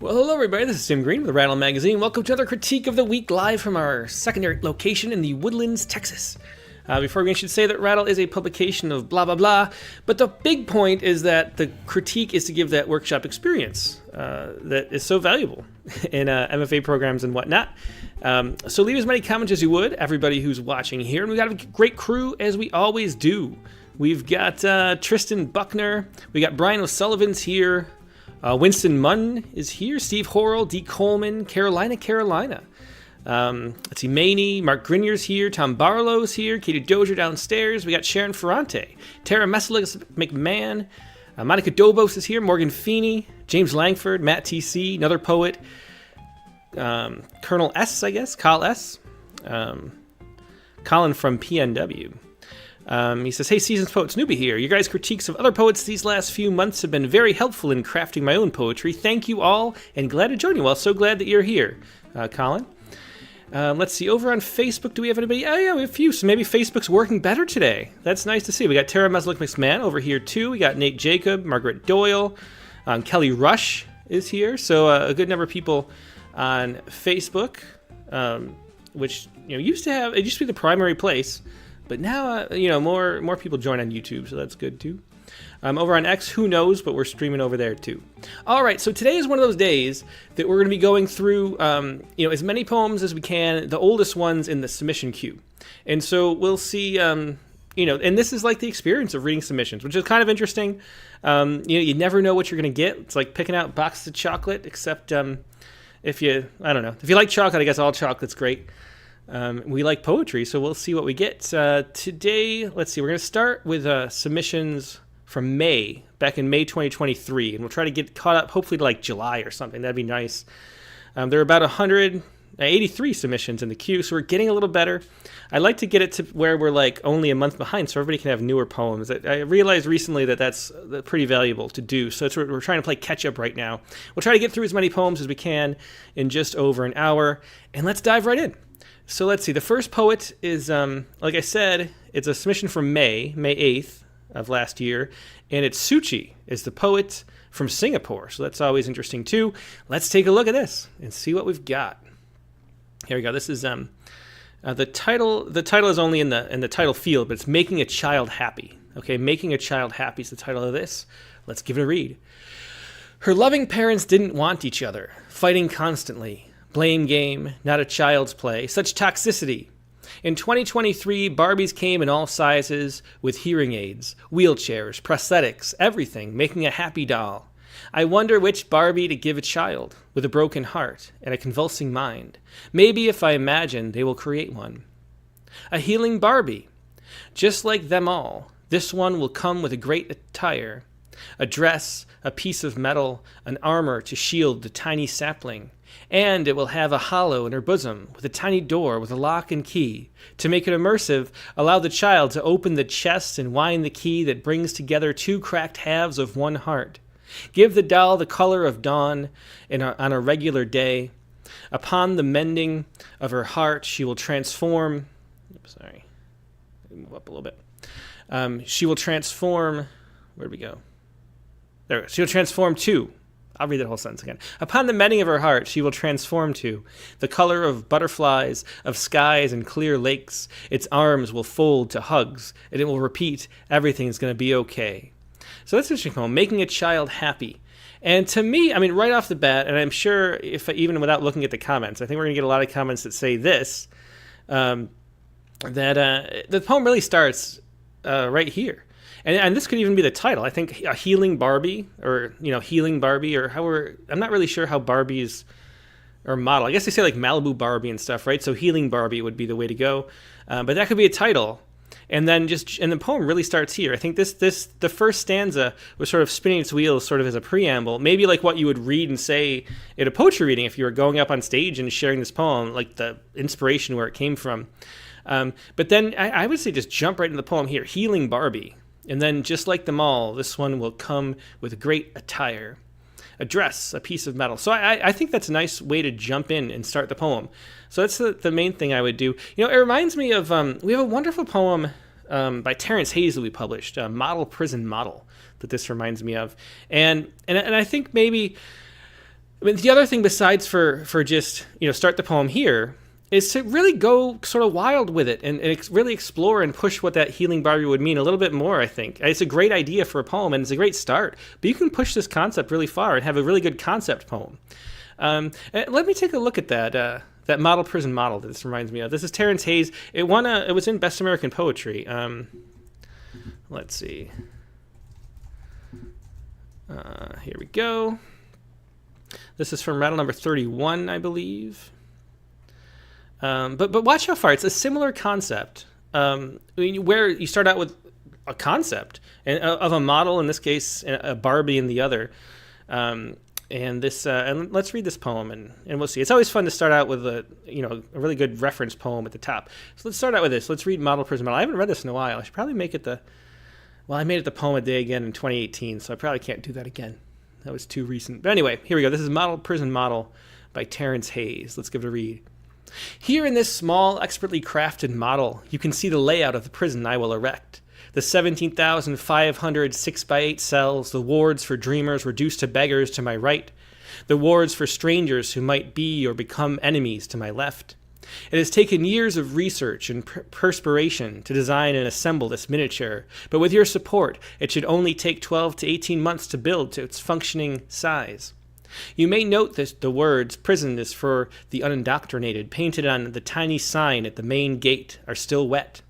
Well, hello everybody, this is Tim Green with Rattle Magazine. Welcome to another Critique of the Week live from our secondary location in the Woodlands, Texas. Before we should say that Rattle is a publication of blah blah blah, but the big point is that the critique is to give that workshop experience that is so valuable in MFA programs and whatnot. So leave as many comments as you would, everybody who's watching here. And we've got a great crew, as we always do. We've got Tristan Buckner, we got Brian O'Sullivan's here, Winston Munn is here, Steve Horrell, D. Coleman, Carolina. Let's see, Maney, Mark Grinier's here, Tom Barlow's here, Katie Dozier downstairs. We got Sharon Ferrante, Tara Messelis McMahon, Monica Dobos is here, Morgan Feeney, James Langford, Matt TC, another poet, Colonel S, I guess, Kyle S, Colin from PNW. He says, hey, Seasons Poets Newbie here. Your guys' critiques of other poets these last few months have been very helpful in crafting my own poetry. Thank you all, and glad to join you all. So glad that you're here, Colin. Let's see, over on Facebook, do we have anybody? Oh, yeah, we have a few, so maybe Facebook's working better today. That's nice to see. We got Tara Meslick McMahon over here, too. We got Nate Jacob, Margaret Doyle, Kelly Rush is here. So a good number of people on Facebook, which used to be the primary place. But now, more people join on YouTube, so that's good, too. Over on X, who knows, but we're streaming over there, too. All right, so today is one of those days that we're going to be going through, as many poems as we can, the oldest ones in the submission queue. And so we'll see, and this is like the experience of reading submissions, which is kind of interesting. You never know what you're going to get. It's like picking out boxes of chocolate, except if you like chocolate, I guess all chocolate's great. We like poetry, so we'll see what we get. Today, let's see, we're going to start with submissions from back in May 2023, and we'll try to get caught up hopefully to like July or something. That'd be nice. There are about 183 submissions in the queue, so we're getting a little better. I like to get it to where we're like only a month behind, so everybody can have newer poems. I realized recently that that's pretty valuable to do, so we're trying to play catch up right now. We'll try to get through as many poems as we can in just over an hour, and let's dive right in. So let's see, the first poet is, like I said, it's a submission from May 8th of last year, and it's Suchi, is the poet from Singapore, so that's always interesting too. Let's take a look at this and see what we've got. Here we go, this is, the title is only in the title field, but it's Making a Child Happy. Okay, Making a Child Happy is the title of this. Let's give it a read. Her loving parents didn't want each other, fighting constantly. Blame game, not a child's play. Such toxicity. In 2023, Barbies came in all sizes with hearing aids, wheelchairs, prosthetics, everything, making a happy doll. I wonder which Barbie to give a child with a broken heart and a convulsing mind. Maybe if I imagine, they will create one. A healing Barbie. Just like them all, this one will come with a great attire. A dress, a piece of metal, an armor to shield the tiny sapling. And it will have a hollow in her bosom with a tiny door with a lock and key. To make it immersive, allow the child to open the chest and wind the key that brings together two cracked halves of one heart. Give the doll the color of dawn on a regular day. Upon the mending of her heart, she will transform. Move up a little bit. She will transform. Where'd we go? There we go. She will transform too. I'll read that whole sentence again. Upon the mending of her heart, she will transform to the color of butterflies, of skies and clear lakes. Its arms will fold to hugs, and it will repeat, everything's going to be okay. So that's an interesting poem, Making a Child Happy. And to me, right off the bat, and I'm sure if even without looking at the comments, I think we're going to get a lot of comments that say this, that the poem really starts right here. And this could even be the title. I think a healing Barbie, or healing Barbie, or however. I'm not really sure how Barbies are modeled. I guess they say like Malibu Barbie and stuff, right? So healing Barbie would be the way to go. But that could be a title, and then the poem really starts here. I think the first stanza was sort of spinning its wheels, sort of as a preamble, maybe like what you would read and say at a poetry reading if you were going up on stage and sharing this poem, like the inspiration where it came from. But then I would say just jump right into the poem here, healing Barbie. And then, just like them all, this one will come with a great attire. A dress, a piece of metal. So I think that's a nice way to jump in and start the poem. So that's the main thing I would do. It reminds me of, we have a wonderful poem by Terrence Hayes that we published, Model Prison Model, that this reminds me of. And I think maybe I mean, the other thing besides for just, start the poem here is to really go sort of wild with it and really explore and push what that healing Barbie would mean a little bit more, I think. It's a great idea for a poem, and it's a great start. But you can push this concept really far and have a really good concept poem. Let me take a look at that model prison model that this reminds me of. This is Terrence Hayes. It was in Best American Poetry. Let's see. Here we go. This is from rattle number 31, I believe. But watch how far. It's a similar concept, where you start out with a concept of a model, in this case, a Barbie in the other. And let's read this poem, and we'll see. It's always fun to start out with a really good reference poem at the top. So let's start out with this. Let's read Model Prison Model. I haven't read this in a while. I should probably make it I made it the poem a day again in 2018, so I probably can't do that again. That was too recent. But anyway, here we go. This is Model Prison Model by Terrence Hayes. Let's give it a read. Here in this small, expertly crafted model, you can see the layout of the prison I will erect. The 17,500 6x8 cells, the wards for dreamers reduced to beggars to my right, the wards for strangers who might be or become enemies to my left. It has taken years of research and perspiration to design and assemble this miniature, but with your support, it should only take 12 to 18 months to build to its functioning size. You may note that the words "prison is for the unindoctrinated" painted on the tiny sign at the main gate are still wet.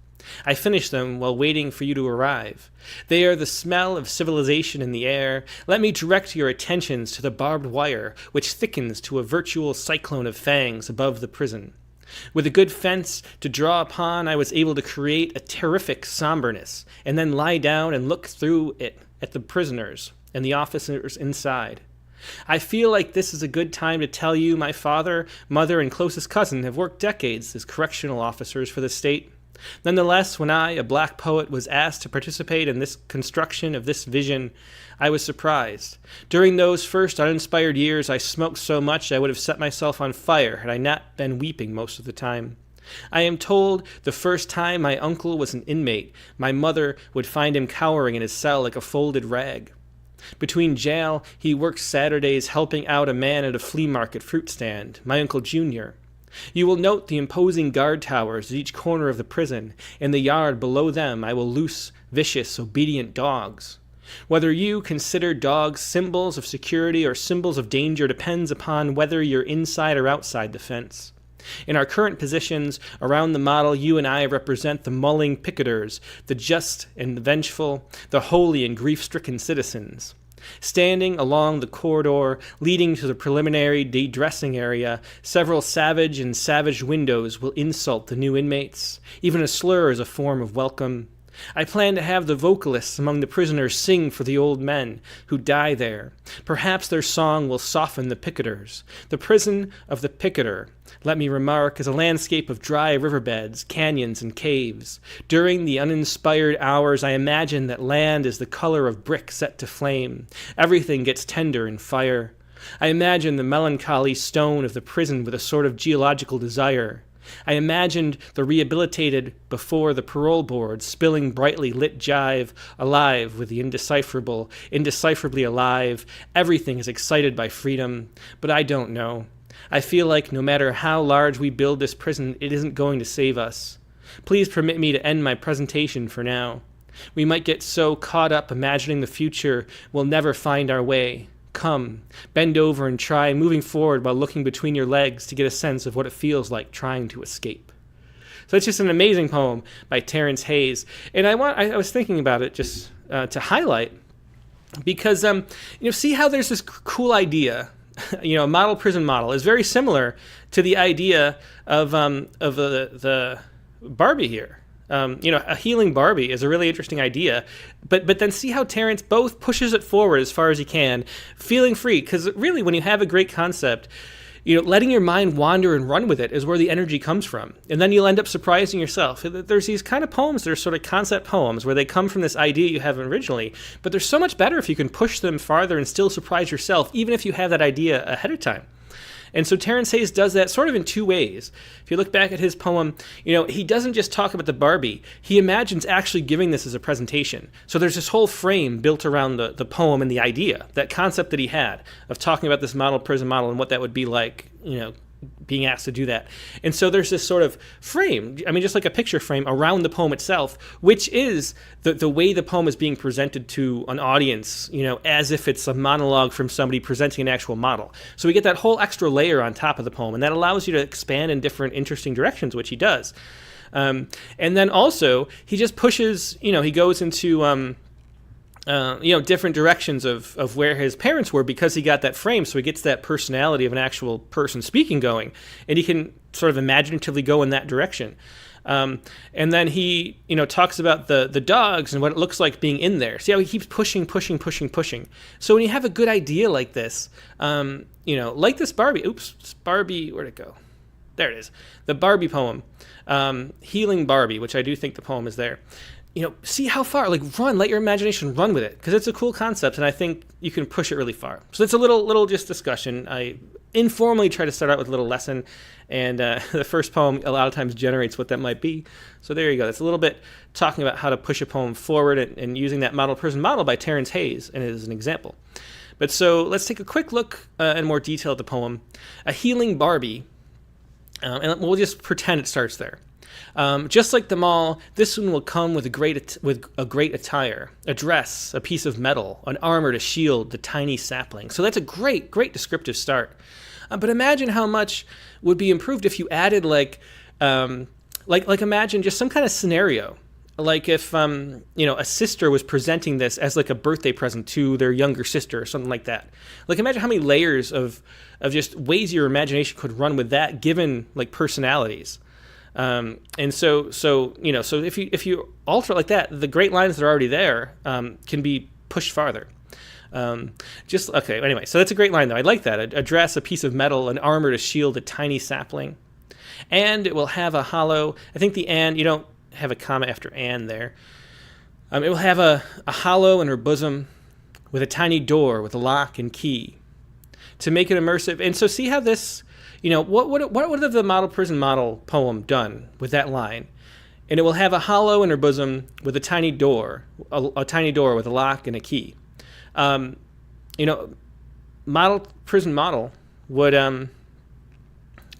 I finished them while waiting for you to arrive. They are the smell of civilization in the air. Let me direct your attentions to the barbed wire, which thickens to a virtual cyclone of fangs above the prison. With a good fence to draw upon, I was able to create a terrific somberness, and then lie down and look through it at the prisoners and the officers inside. I feel like this is a good time to tell you my father, mother, and closest cousin have worked decades as correctional officers for the state. Nonetheless, when I, a black poet, was asked to participate in this construction of this vision, I was surprised. During those first uninspired years, I smoked so much I would have set myself on fire had I not been weeping most of the time. I am told the first time my uncle was an inmate, my mother would find him cowering in his cell like a folded rag. Between jail, he worked Saturdays helping out a man at a flea market fruit stand, my Uncle Junior. You will note the imposing guard towers at each corner of the prison. In the yard below them I will loose, vicious, obedient dogs. Whether you consider dogs symbols of security or symbols of danger depends upon whether you're inside or outside the fence. In our current positions around the model, you and I represent the mulling picketers, the just and the vengeful, the holy and grief-stricken citizens. Standing along the corridor leading to the preliminary de-dressing area, several savage windows will insult the new inmates. Even a slur is a form of welcome. I plan to have the vocalists among the prisoners sing for the old men who die there. Perhaps their song will soften the picketers. The prison of the picketer, let me remark, is a landscape of dry riverbeds, canyons, and caves. During the uninspired hours, I imagine that land is the color of brick set to flame. Everything gets tender in fire. I imagine the melancholy stone of the prison with a sort of geological desire. I imagined the rehabilitated before the parole board spilling brightly lit jive, alive with the indecipherable, indecipherably alive. Everything is excited by freedom, but I don't know. I feel like no matter how large we build this prison, it isn't going to save us. Please permit me to end my presentation for now. We might get so caught up imagining the future, we'll never find our way. Come, bend over and try moving forward while looking between your legs to get a sense of what it feels like trying to escape. So it's just an amazing poem by Terrence Hayes. And I was thinking about it just to highlight, because see how there's this cool idea. A model prison model is very similar to the idea of the Barbie here. A healing Barbie is a really interesting idea, but then see how Terrence both pushes it forward as far as he can, feeling free, because really when you have a great concept, letting your mind wander and run with it is where the energy comes from, and then you'll end up surprising yourself. There's these kind of poems that are sort of concept poems where they come from this idea you have originally, but they're so much better if you can push them farther and still surprise yourself, even if you have that idea ahead of time. And so Terence Hayes does that sort of in two ways. If you look back at his poem, he doesn't just talk about the Barbie. He imagines actually giving this as a presentation. So there's this whole frame built around the poem and the idea, that concept that he had of talking about this model prison model and what that would be like, being asked to do that. And so there's this sort of frame, just like a picture frame around the poem itself, which is the way the poem is being presented to an audience, as if it's a monologue from somebody presenting an actual model. So we get that whole extra layer on top of the poem, and that allows you to expand in different interesting directions, which he does. And then also, he just pushes, he goes into... different directions of where his parents were, because he got that frame, so he gets that personality of an actual person speaking going, and he can sort of imaginatively go in that direction. And then he, talks about the dogs and what it looks like being in there. See how he keeps pushing. So when you have a good idea like this, like this Barbie, where'd it go? There it is. The Barbie poem, Healing Barbie, which I do think the poem is there. See how far, let your imagination run with it, because it's a cool concept, and I think you can push it really far. So it's a little just discussion. I informally try to start out with a little lesson, and the first poem a lot of times generates what that might be. So there you go. That's a little bit talking about how to push a poem forward and using that model prison model by Terence Hayes as an example. But so let's take a quick look in more detail at the poem, A Healing Barbie, and we'll just pretend it starts there. Just like the mall, this one will come with a great attire, a dress, a piece of metal, an armor to shield the tiny sapling. So that's a great descriptive start. But imagine how much would be improved if you added imagine just some kind of scenario. Like if, a sister was presenting this as like a birthday present to their younger sister or something like that. Imagine how many layers of just ways your imagination could run with that, given personalities. And so if you alter it like that, the great lines that are already there can be pushed farther. Anyway, so that's a great line though. I like that. A dress, a piece of metal, an armor to shield a tiny sapling, and it will have a hollow. I think the "and" you don't have a comma after "and" there. It will have a hollow in her bosom, with a tiny door with a lock and key, to make it immersive. And so see how this. What would have the model prison model poem done with that line? And it will have a hollow in her bosom with a tiny door with a lock and a key. Model prison model would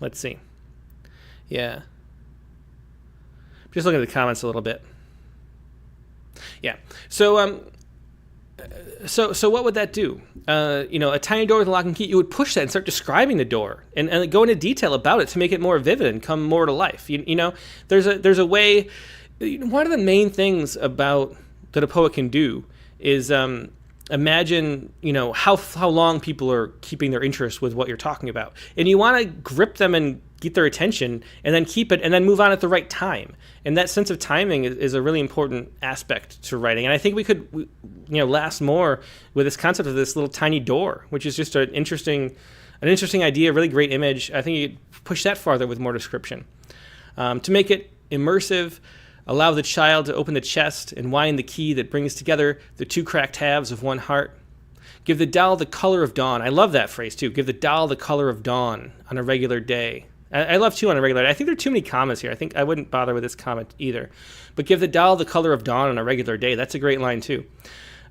let's see. Yeah. Just looking at the comments a little bit. Yeah. So what would that do? A tiny door with a lock and key, you would push that and start describing the door and go into detail about it to make it more vivid and come more to life. There's a way. One of the main things about that a poet can do is imagine, how long people are keeping their interest with what you're talking about. And you want to grip them and get their attention and then keep it and then move on at the right time. And that sense of timing is a really important aspect to writing. And I think we could, last more with this concept of this little tiny door, which is just an interesting idea, a really great image. I think you could push that farther with more description. To make it immersive, allow the child to open the chest and wind the key that brings together the two cracked halves of one heart. Give the doll the color of dawn. I love that phrase too. Give the doll the color of dawn on a regular day. I love two on a regular day. I think there are too many commas here. I think I wouldn't bother with this comment either. But give the doll the color of dawn on a regular day. That's a great line too.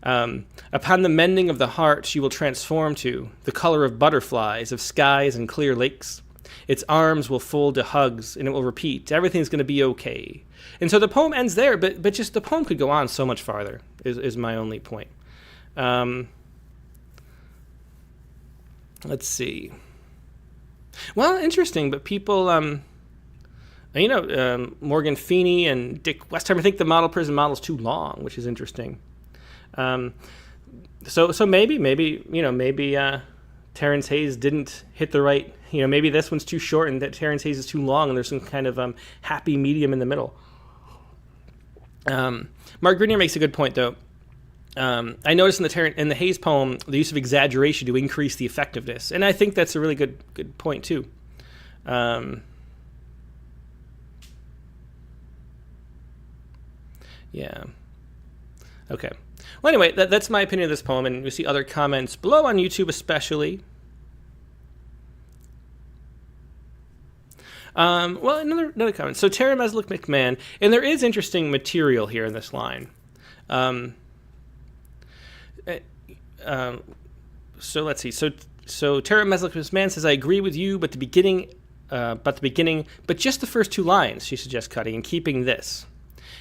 Upon the mending of the heart, she will transform to the color of butterflies, of skies and clear lakes. Its arms will fold to hugs, and it will repeat, everything's going to be okay. And so the poem ends there, but just the poem could go on so much farther, is my only point. Let's see. Well, interesting, but people, Morgan Feeney and Dick Westheimer think the model prison model is too long, which is interesting. So maybe Terence Hayes didn't hit the right, maybe this one's too short and that Terence Hayes is too long and there's some kind of happy medium in the middle. Mark Grenier makes a good point, though. I noticed in the Hayes poem the use of exaggeration to increase the effectiveness, and I think that's a really good point too. Yeah. Okay. Well, anyway, that's my opinion of this poem, and we see other comments below on YouTube especially. Well, another comment. So Tara Meslick McMahon, and there is interesting material here in this line. So let's see. So Tara Meslick McMahon says, "I agree with you, but but just the first two lines." She suggests cutting and keeping this.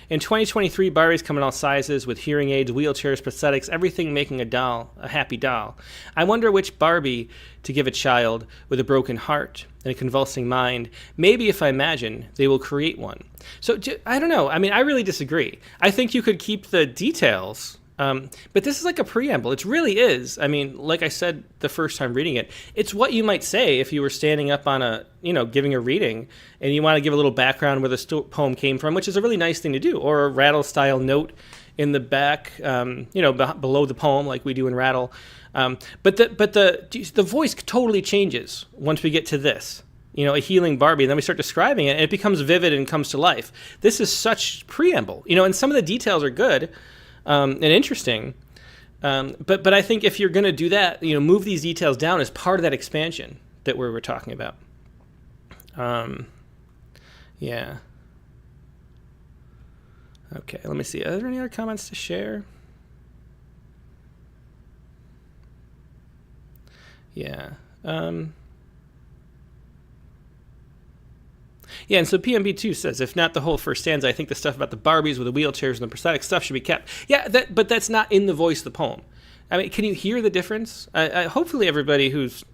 In 2023, Barbies come in all sizes with hearing aids, wheelchairs, prosthetics, everything making a happy doll. I wonder which Barbie to give a child with a broken heart and a convulsing mind. Maybe if I imagine, they will create one. So I don't know. I mean, I really disagree. I think you could keep the details. But this is like a preamble. It really is. I mean, like I said the first time reading it, it's what you might say if you were standing up on giving a reading and you want to give a little background where the poem came from, which is a really nice thing to do, or a Rattle style note in the back, below the poem like we do in Rattle. But the voice totally changes once we get to this. A healing Barbie, and then we start describing it, and it becomes vivid and comes to life. This is such preamble, and some of the details are good. And interesting, but I think if you're going to do that, move these details down as part of that expansion that we're talking about. Yeah. Okay, let me see. Are there any other comments to share? Yeah. Yeah, and so PMB2 says, if not the whole first stanza, I think the stuff about the Barbies with the wheelchairs and the prosthetic stuff should be kept. Yeah, but that's not in the voice of the poem. I mean, can you hear the difference? Hopefully everybody who's,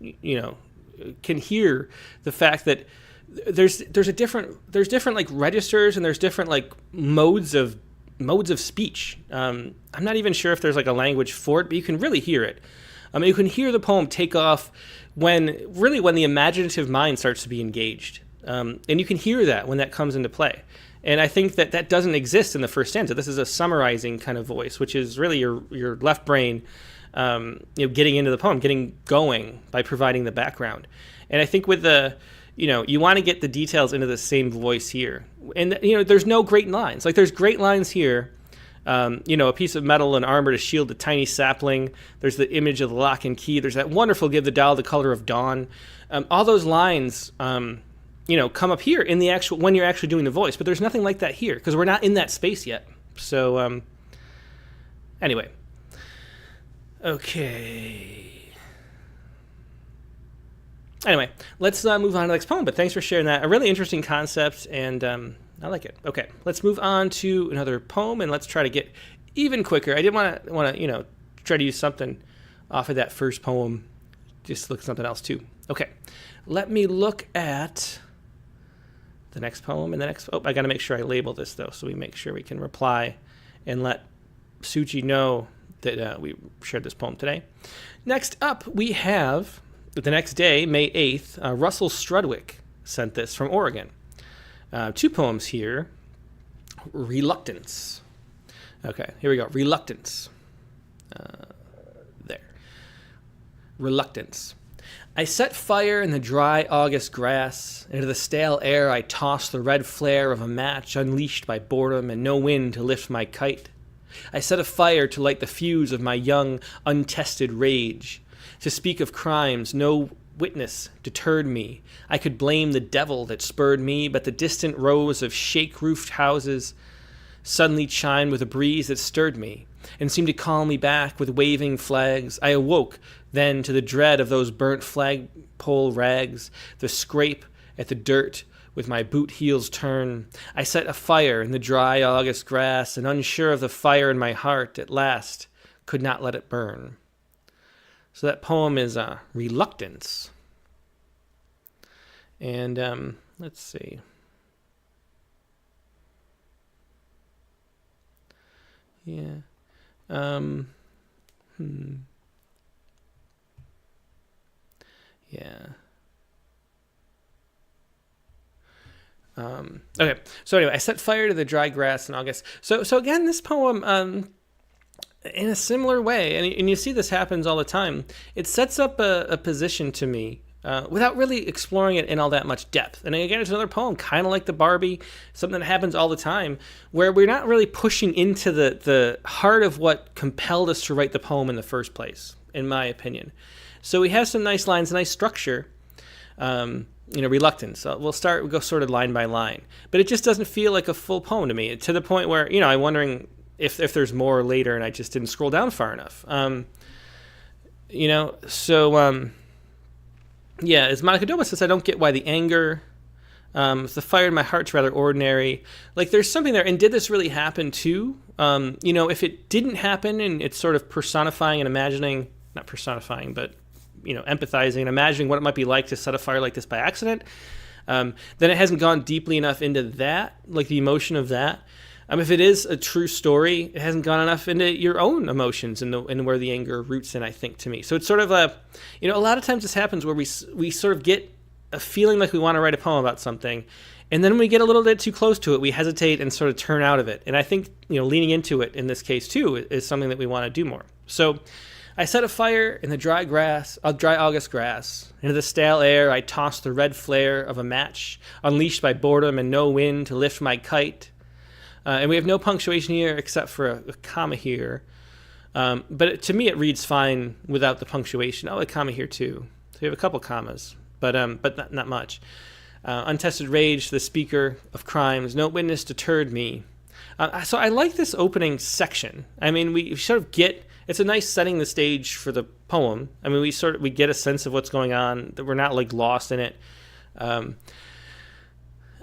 can hear the fact that there's different like registers, and there's different like modes of speech. I'm not even sure if there's like a language for it, but you can really hear it. You can hear the poem take off when the imaginative mind starts to be engaged. And you can hear that when that comes into play. And I think that doesn't exist in the first stanza. This is a summarizing kind of voice, which is really your left brain, getting into the poem, getting going by providing the background. And I think with you want to get the details into the same voice here. And, there's no great lines. Like, there's great lines here. A piece of metal and armor to shield a tiny sapling. There's the image of the lock and key. There's that wonderful give the doll the color of dawn. All those lines, come up here in the actual, when you're actually doing the voice, but there's nothing like that here because we're not in that space yet. So, anyway. Okay. Anyway, let's move on to the next poem, but thanks for sharing that. A really interesting concept, and I like it. Okay, let's move on to another poem, and let's try to get even quicker. I did want to, try to use something off of that first poem, just look at something else too. Okay, let me look at the next poem and the next. Oh, I got to make sure I label this though, so we make sure we can reply and let Suji know that we shared this poem today. Next up, we have the next day, May 8th. Russell Strudwick sent this from Oregon. Two poems here. Reluctance. Okay, here we go. Reluctance. There. Reluctance. I set fire in the dry August grass. Into the stale air I tossed the red flare of a match unleashed by boredom and no wind to lift my kite. I set a fire to light the fuse of my young, untested rage. To speak of crimes no witness deterred me. I could blame the devil that spurred me, but the distant rows of shake-roofed houses suddenly chimed with a breeze that stirred me and seemed to call me back with waving flags. I awoke then to the dread of those burnt flagpole rags, the scrape at the dirt with my boot heels turn. I set a fire in the dry August grass, and unsure of the fire in my heart, at last could not let it burn. So that poem is Reluctance. And let's see. Yeah. Yeah. Okay. So anyway, I set fire to the dry grass in August. So again, this poem, in a similar way, and you see this happens all the time, it sets up a position to me without really exploring it in all that much depth. And again, it's another poem, kind of like the Barbie, something that happens all the time, where we're not really pushing into the heart of what compelled us to write the poem in the first place, in my opinion. So he has some nice lines, nice structure, reluctance. So we'll go sort of line by line, but it just doesn't feel like a full poem to me, to the point where, I'm wondering if there's more later and I just didn't scroll down far enough. As Monica Doma says, I don't get why the anger, the fire in my heart's rather ordinary. Like, there's something there. And did this really happen too? If it didn't happen and it's sort of personifying and imagining, not personifying, but, empathizing and imagining what it might be like to set a fire like this by accident, then it hasn't gone deeply enough into that, like the emotion of that. If it is a true story, it hasn't gone enough into your own emotions and where the anger roots in, I think, to me. So it's sort of a lot of times this happens where we sort of get a feeling like we want to write a poem about something, and then when we get a little bit too close to it, we hesitate and sort of turn out of it. And I think, leaning into it in this case too is something that we want to do more. So I set a fire in the dry August grass. Into the stale air I tossed the red flare of a match, unleashed by boredom and no wind to lift my kite. And we have no punctuation here except for a comma here. But to me, it reads fine without the punctuation. Oh, a comma here too. So we have a couple commas, but not much. Untested rage, the speaker of crimes, no witness deterred me. So I like this opening section. We sort of get, it's a nice setting the stage for the poem. We get a sense of what's going on, that we're not like lost in it.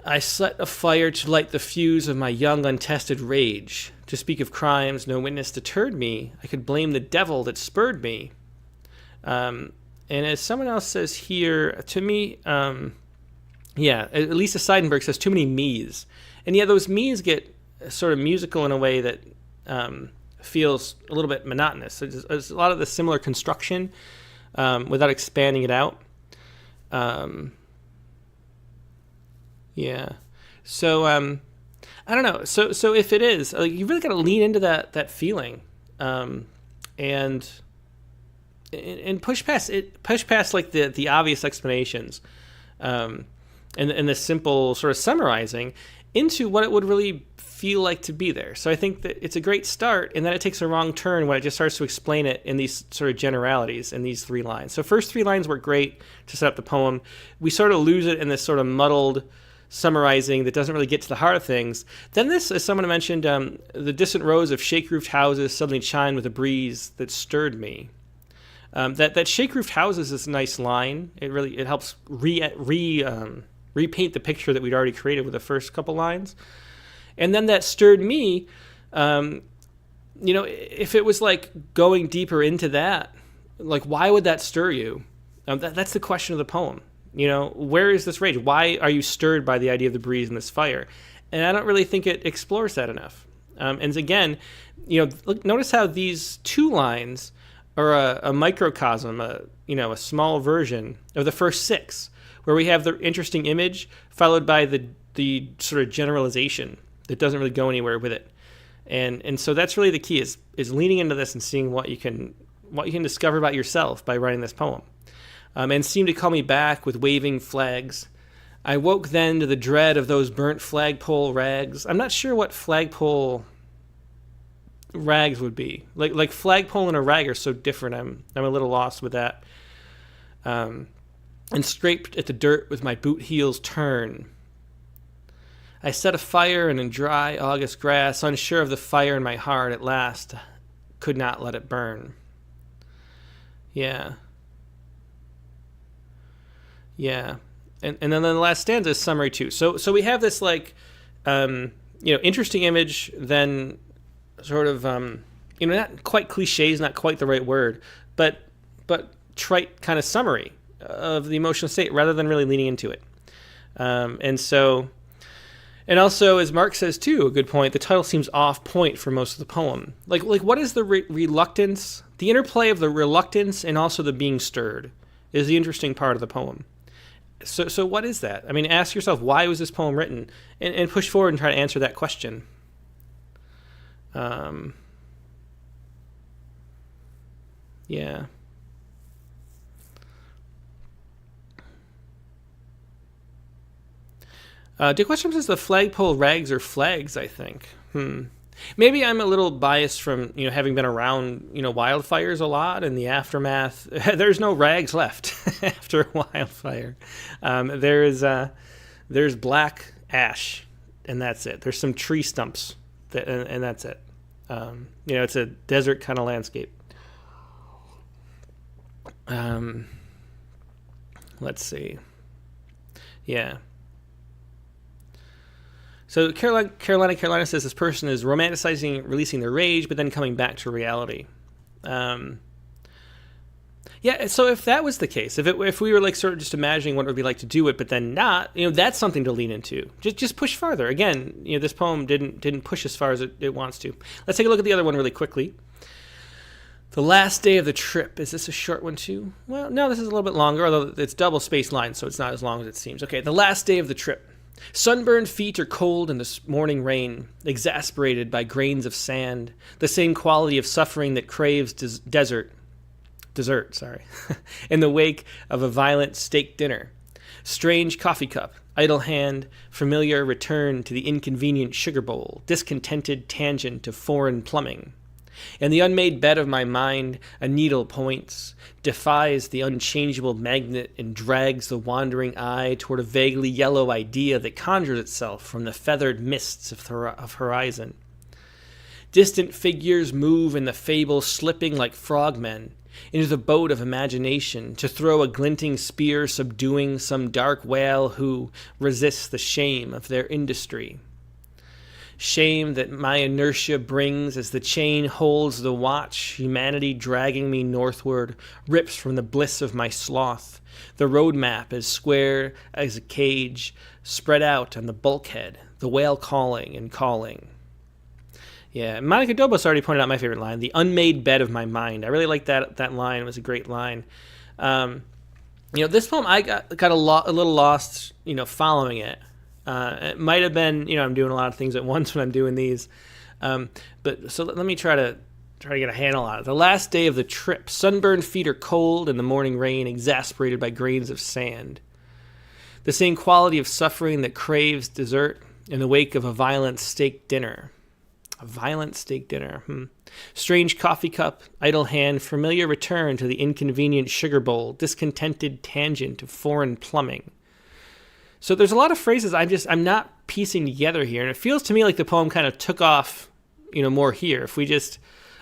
I set a fire to light the fuse of my young untested rage. To speak of crimes, no witness deterred me. I could blame the devil that spurred me. And as someone else says here, to me, Lisa Seidenberg says too many me's. And those me's get sort of musical in a way that feels a little bit monotonous. So there's a lot of the similar construction without expanding it out. So, I don't know. So if it is, you really got to lean into that feeling, and push past like the obvious explanations, and the simple sort of summarizing into what it would really feel like to be there. So I think that it's a great start, and then it takes a wrong turn when it just starts to explain it in these sort of generalities in these 3 lines. So first 3 lines work great to set up the poem. We sort of lose it in this sort of muddled summarizing that doesn't really get to the heart of things. Then this, as someone mentioned, the distant rows of shake-roofed houses suddenly chimed with a breeze that stirred me. That shake-roofed houses is a nice line. It helps repaint the picture that we'd already created with the first couple lines. And then that stirred me. If it was like going deeper into that, like why would that stir you? That's the question of the poem. Where is this rage? Why are you stirred by the idea of the breeze and this fire? And I don't really think it explores that enough. And again, notice how these 2 lines are a microcosm, a small version of the first 6, where we have the interesting image followed by the sort of generalization that doesn't really go anywhere with it. And so that's really the key is leaning into this and seeing what you can discover about yourself by writing this poem. And seemed to call me back with waving flags. I woke then to the dread of those burnt flagpole rags. I'm not sure what flagpole rags would be. Like flagpole and a rag are so different. I'm a little lost with that. And scraped at the dirt with my boot heels turn. I set a fire in dry August grass, unsure of the fire in my heart at last. Could not let it burn. Yeah. And then the last stanza is summary too. So we have this interesting image, then sort of not quite cliche is not quite the right word, but trite kind of summary of the emotional state rather than really leaning into it. And also, as Mark says too, a good point, the title seems off point for most of the poem. Like what is the reluctance, the interplay of the reluctance and also the being stirred is the interesting part of the poem. So what is that? Ask yourself, why was this poem written? And push forward and try to answer that question. Dick Westrom says the flagpole rags are flags, I think. Maybe I'm a little biased from, having been around, wildfires a lot and the aftermath. There's no rags left after a wildfire. There's black ash, and that's it. There's some tree stumps, and that's it. It's a desert kind of landscape. Let's see. Yeah. So Carolina says this person is romanticizing releasing their rage, but then coming back to reality. Yeah, so if that was the case, if we were like sort of just imagining what it would be like to do it, but then not, that's something to lean into. Just push farther. Again, this poem didn't push as far as it wants to. Let's take a look at the other one really quickly. The last day of the trip. Is this a short one too? Well, no, this is a little bit longer, although it's double spaced lines, so it's not as long as it seems. Okay, the last day of the trip. Sunburned feet are cold in the morning rain, exasperated by grains of sand, the same quality of suffering that craves dessert, in the wake of a violent steak dinner. Strange coffee cup, idle hand, familiar return to the inconvenient sugar bowl, discontented tangent to foreign plumbing. In the unmade bed of my mind, a needle points, defies the unchangeable magnet, and drags the wandering eye toward a vaguely yellow idea that conjures itself from the feathered mists of horizon. Distant figures move in the fable, slipping like frogmen into the boat of imagination to throw a glinting spear, subduing some dark whale who resists the shame of their industry. Shame that my inertia brings as the chain holds the watch, humanity dragging me northward, rips from the bliss of my sloth. The road map is square as a cage, spread out on the bulkhead, the whale calling and calling. Yeah, Monica Dobos already pointed out my favorite line, the unmade bed of my mind. I really like that line. It was a great line. This poem, I got a little lost, following it. It might have been, I'm doing a lot of things at once when I'm doing these. But so let me try to get a handle on it. The last day of the trip. Sunburned feet are cold in the morning rain, exasperated by grains of sand. The same quality of suffering that craves dessert in the wake of a violent steak dinner. A violent steak dinner. Strange coffee cup, idle hand, familiar return to the inconvenient sugar bowl, discontented tangent of foreign plumbing. So there's a lot of phrases I'm not piecing together here, and it feels to me like the poem kind of took off, more here. If we just,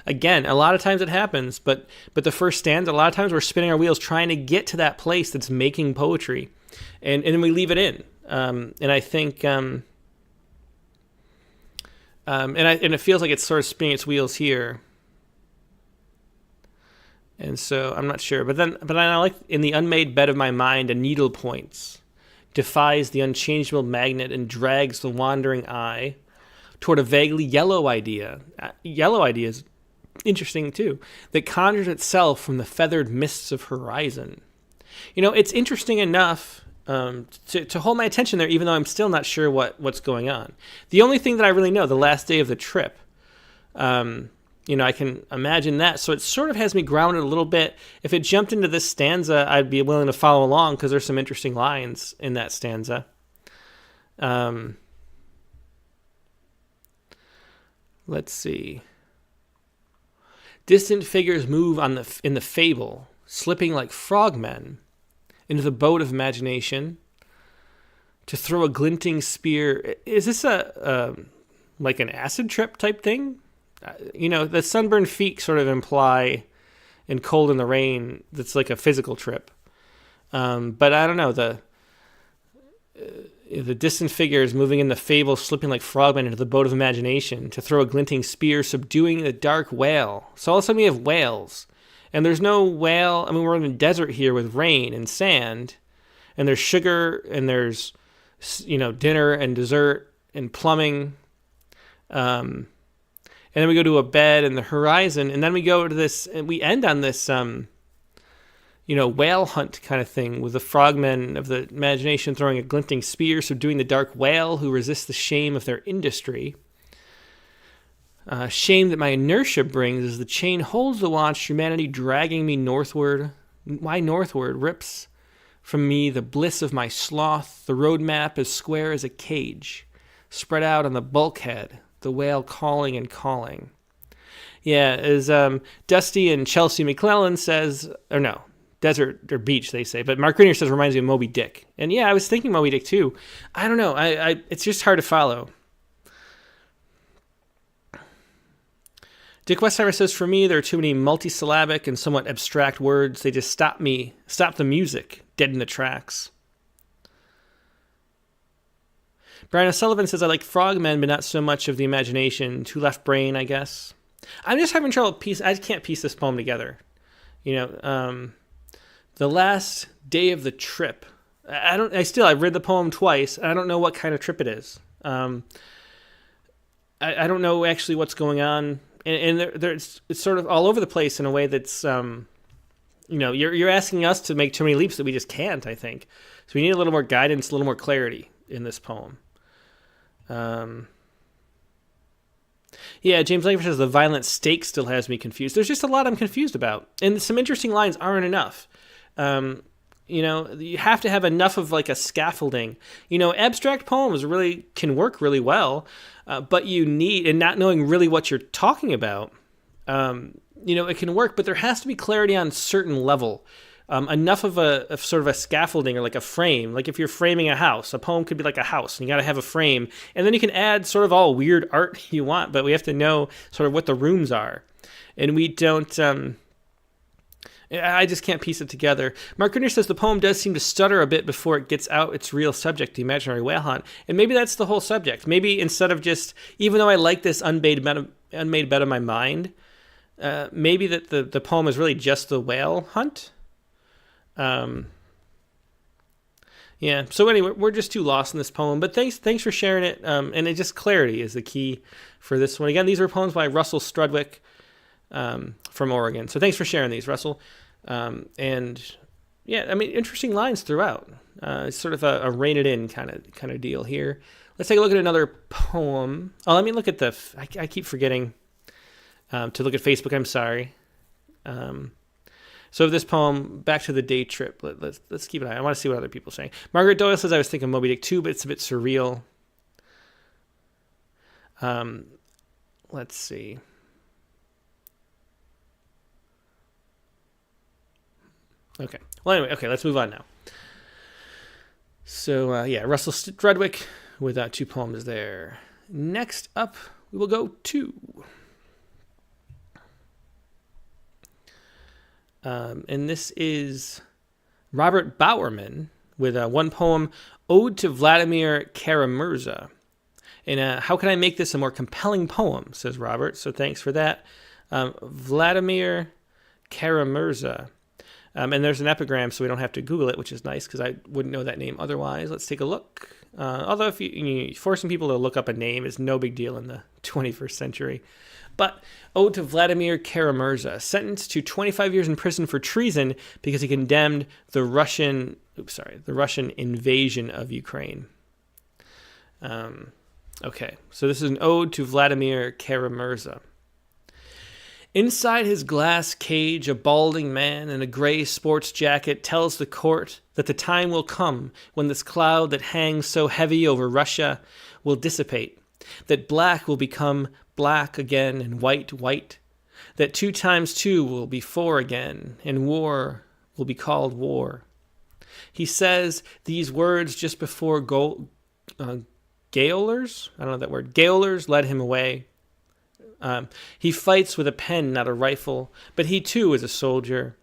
again, a lot of times it happens, but the first stanza, a lot of times we're spinning our wheels trying to get to that place that's making poetry, and then we leave it in. And I think, and it feels like it's sort of spinning its wheels here. And so I'm not sure, but I like in the unmade bed of my mind, a needle points. Defies the unchangeable magnet and drags the wandering eye toward a vaguely yellow idea. Yellow idea is interesting too, that conjures itself from the feathered mists of horizon. It's interesting enough to hold my attention there, even though I'm still not sure what's going on. The only thing that I really know, the last day of the trip, I can imagine that. So it sort of has me grounded a little bit. If it jumped into this stanza, I'd be willing to follow along because there's some interesting lines in that stanza. Let's see. Distant figures move in the fable, slipping like frogmen into the boat of imagination to throw a glinting spear. Is this like an acid trip type thing? The sunburned feet sort of imply in Cold in the Rain that's like a physical trip. But I don't know, the distant figures moving in the fable, slipping like frogmen into the boat of imagination to throw a glinting spear, subduing the dark whale. So all of a sudden we have whales. And there's no whale. I mean, we're in the desert here with rain and sand. And there's sugar and there's, dinner and dessert and plumbing. And then we go to a bed and the horizon, and then we go to this, and we end on this, whale hunt kind of thing with the frogmen of the imagination throwing a glinting spear, subduing the dark whale who resists the shame of their industry. Shame that my inertia brings as the chain holds the watch, humanity dragging me northward. Why northward? Rips from me the bliss of my sloth. The road map is square as a cage, spread out on the bulkhead. The whale calling and calling. Yeah, as Dusty and Chelsea McClellan says, or no, Desert or Beach, they say. But Mark Grenier says reminds me of Moby Dick. And yeah, I was thinking Moby Dick too. I don't know. It's just hard to follow. Dick Westheimer says, for me, there are too many multisyllabic and somewhat abstract words. They just stop the music dead in the tracks. Brian O'Sullivan says, I like frogmen, but not so much of the imagination. Too left brain, I guess. I'm just having trouble I can't piece this poem together. The last day of the trip. I've read the poem twice. I don't know what kind of trip it is. I don't know actually what's going on. And it's sort of all over the place in a way that's, you're asking us to make too many leaps that we just can't, I think. So we need a little more guidance, a little more clarity in this poem. Yeah, James Langford says the violent stake still has me confused. There's just a lot I'm confused about. And some interesting lines aren't enough. You have to have enough of like a scaffolding. Abstract poems really can work really well, but you need, and not knowing really what you're talking about, it can work, but there has to be clarity on a certain level. Enough of a sort of a scaffolding or like a frame. Like if you're framing a house, a poem could be like a house, and you got to have a frame. And then you can add sort of all weird art you want, but we have to know sort of what the rooms are. And we don't... I just can't piece it together. Mark Grenier says the poem does seem to stutter a bit before it gets out its real subject, the imaginary whale hunt. And maybe that's the whole subject. Maybe instead of just, even though I like this unmade bed of my mind, maybe that the poem is really just the whale hunt. Yeah. So anyway, we're just too lost in this poem, but thanks for sharing it. And it just clarity is the key for this one. Again, these were poems by Russell Strudwick, from Oregon. So thanks for sharing these, Russell. And yeah, I mean, interesting lines throughout. It's sort of a rein it in kind of deal here. Let's take a look at another poem. Oh, let me look at I keep forgetting, to look at Facebook. I'm sorry. So this poem, Back to the Day Trip, let's keep an eye. I want to see what other people are saying. Margaret Doyle says, I was thinking Moby Dick too, but it's a bit surreal. Let's see. Okay. Well, anyway, let's move on now. So, Russell Strudwick with 2 poems there. Next up, we will go to... and this is Robert Bowerman with 1 poem, Ode to Vladimir Karamurza. And how can I make this a more compelling poem, says Robert. So thanks for that. Vladimir Karamurza. And there's an epigram, so we don't have to Google it, which is nice because I wouldn't know that name otherwise. Let's take a look. Although if you forcing people to look up a name is no big deal in the 21st century. But Ode to Vladimir Karamurza, sentenced to 25 years in prison for treason because he condemned the Russian invasion of Ukraine. Okay, so this is an ode to Vladimir Karamurza. Inside his glass cage, a balding man in a gray sports jacket tells the court that the time will come when this cloud that hangs so heavy over Russia will dissipate, that black will become black again and white white, that 2 times 2 will be 4 again, and war will be called war. He says these words just before gaolers, I don't know that word, gaolers led him away. He fights with a pen, not a rifle, but he too is a soldier.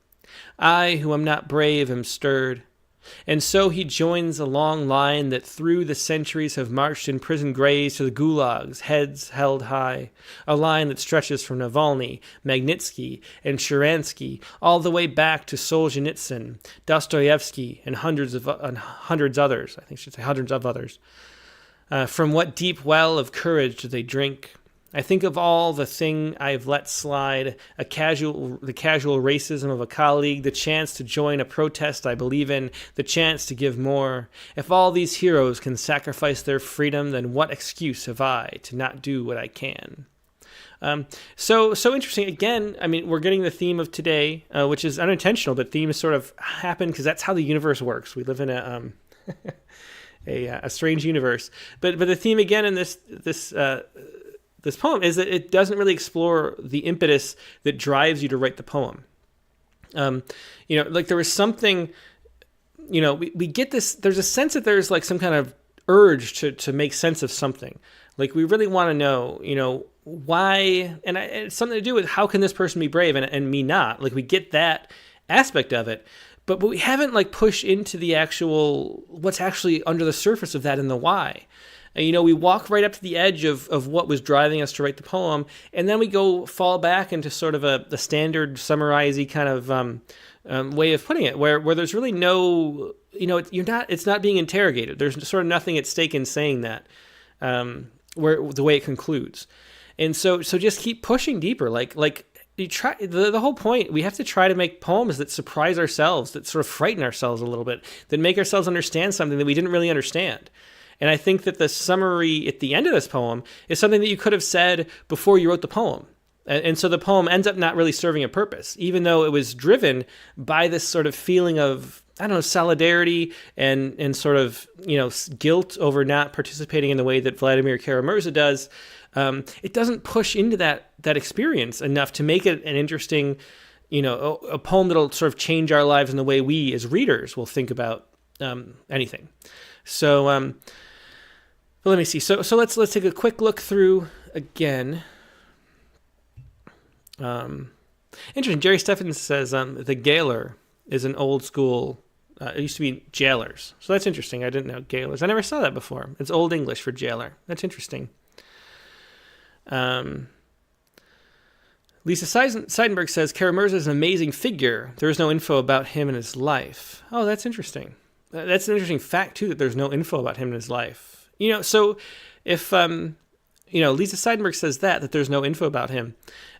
I, who am not brave, am stirred. And so he joins a long line that through the centuries have marched in prison grays to the gulags, heads held high. A line that stretches from Navalny, Magnitsky, and Sharansky all the way back to Solzhenitsyn, Dostoevsky, and hundreds of others. I think I should say hundreds of others. From what deep well of courage do they drink? I think of all the thing I've let slide, the casual racism of a colleague, the chance to join a protest I believe in, the chance to give more. If all these heroes can sacrifice their freedom, then what excuse have I to not do what I can? So interesting. Again, I mean, we're getting the theme of today, which is unintentional, but themes sort of happen because that's how the universe works. We live in a strange universe. But the theme again in this this poem is that it doesn't really explore the impetus that drives you to write the poem. Like there was something, we get this, there's a sense that there's like some kind of urge to make sense of something. Like we really want to know, why, and it's something to do with how can this person be brave and me not? Like we get that aspect of it, but we haven't like pushed into the actual, what's actually under the surface of that and the why. And, we walk right up to the edge of what was driving us to write the poem, and then we fall back into sort of the standard summarizey kind of way of putting it, where there's really no, it's not being interrogated. There's sort of nothing at stake in saying that, where the way it concludes. And so just keep pushing deeper. Like you try, the whole point, we have to try to make poems that surprise ourselves, that sort of frighten ourselves a little bit, that make ourselves understand something that we didn't really understand. And I think that the summary at the end of this poem is something that you could have said before you wrote the poem. And so the poem ends up not really serving a purpose, even though it was driven by this sort of feeling of, solidarity and sort of, guilt over not participating in the way that Vladimir Kara-Murza does. It doesn't push into that experience enough to make it an interesting, a poem that'll sort of change our lives in the way we as readers will think about anything. So, but let me see. So let's take a quick look through again. Interesting. Jerry Steffens says the Gaoler is an old school. It used to be jailers. So that's interesting. I didn't know gaolers. I never saw that before. It's Old English for jailer. That's interesting. Lisa Seidenberg says Kara-Murza is an amazing figure. There is no info about him and his life. Oh, that's interesting. That's an interesting fact too, that there's no info about him and his life. So if Lisa Seidenberg says that there's no info about him,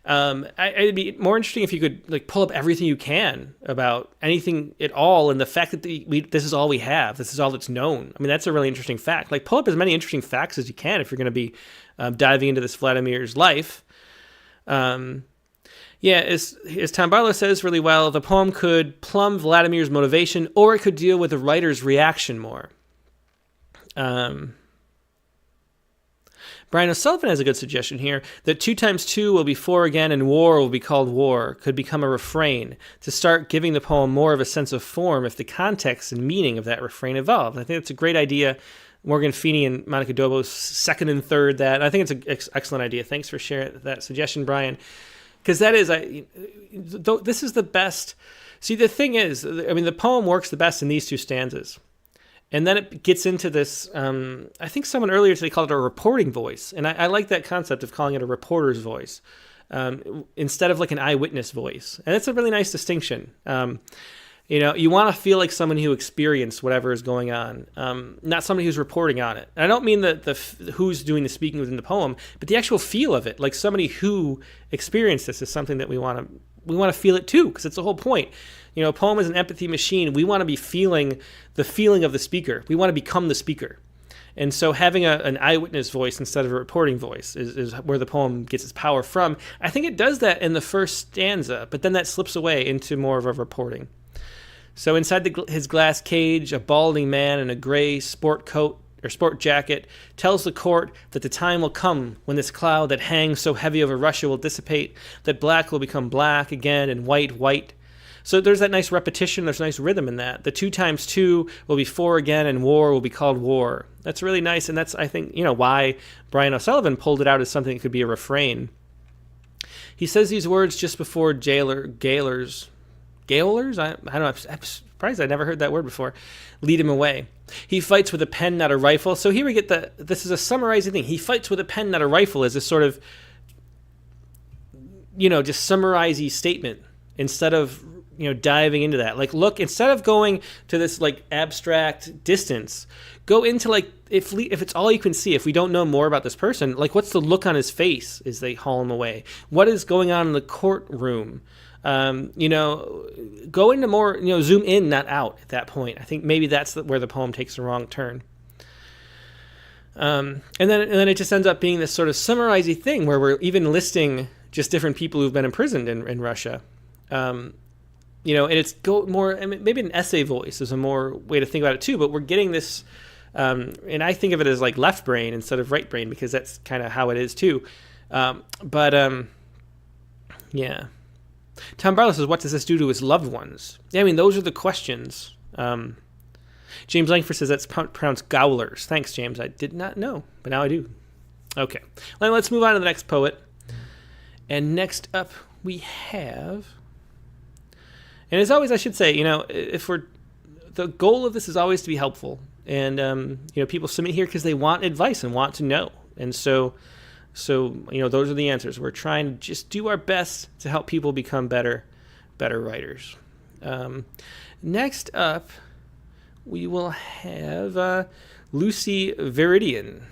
it'd be more interesting if you could like pull up everything you can about anything at all, and the fact that this is all we have, this is all that's known. I mean, that's a really interesting fact. Like pull up as many interesting facts as you can if you're going to be diving into this Vladimir's life. As Tom Barlow says really well, the poem could plumb Vladimir's motivation, or it could deal with the writer's reaction more. Brian O'Sullivan has a good suggestion here, that 2 times 2 will be 4 again, and war will be called war, could become a refrain, to start giving the poem more of a sense of form if the context and meaning of that refrain evolved. I think that's a great idea. Morgan Feeney and Monica Dobos second and third that. I think it's an excellent idea. Thanks for sharing that suggestion, Brian. Because that is, this is the best. See, the thing is, the poem works the best in these 2 stanzas. And then it gets into this, I think someone earlier today called it a reporting voice. And I like that concept of calling it a reporter's voice instead of like an eyewitness voice. And that's a really nice distinction. You want to feel like someone who experienced whatever is going on, not somebody who's reporting on it. And I don't mean the who's doing the speaking within the poem, but the actual feel of it. Like somebody who experienced this is something that we want to feel it too, because it's the whole point. A poem is an empathy machine. We want to be feeling the feeling of the speaker. We want to become the speaker. And so having an eyewitness voice instead of a reporting voice is where the poem gets its power from. I think it does that in the first stanza, but then that slips away into more of a reporting. So inside his glass cage, a balding man in a gray sport coat or sport jacket tells the court that the time will come when this cloud that hangs so heavy over Russia will dissipate, that black will become black again and white, white. So there's that nice repetition, there's nice rhythm in that. The 2 times 2 will be 4 again, and war will be called war. That's really nice, and that's, I think, why Brian O'Sullivan pulled it out as something that could be a refrain. He says these words just before Gaolers? I don't know, I'm surprised I never heard that word before, lead him away. He fights with a pen, not a rifle. So here we get this is a summarizing thing. He fights with a pen, not a rifle, as a sort of, just summarizing statement instead of, diving into that. Like, look, instead of going to this, like, abstract distance, go into, like, if it's all you can see, if we don't know more about this person, like, what's the look on his face as they haul him away? What is going on in the courtroom? Go into more, zoom in, not out at that point. I think maybe that's where the poem takes a wrong turn. And then it just ends up being this sort of summarizing thing where we're even listing just different people who've been imprisoned in Russia. And it's maybe an essay voice is a more way to think about it too, but we're getting this, and I think of it as like left brain instead of right brain, because that's kind of how it is too. Yeah. Tom Barlow says, what does this do to his loved ones? Yeah, I mean, those are the questions. James Langford says that's pronounced Gowlers. Thanks, James. I did not know, but now I do. Okay. Well, let's move on to the next poet. And next up we have... And as always, I should say, the goal of this is always to be helpful. And, people submit here because they want advice and want to know. And so, those are the answers. We're trying to just do our best to help people become better writers. Next up, we will have Lucy Veridian.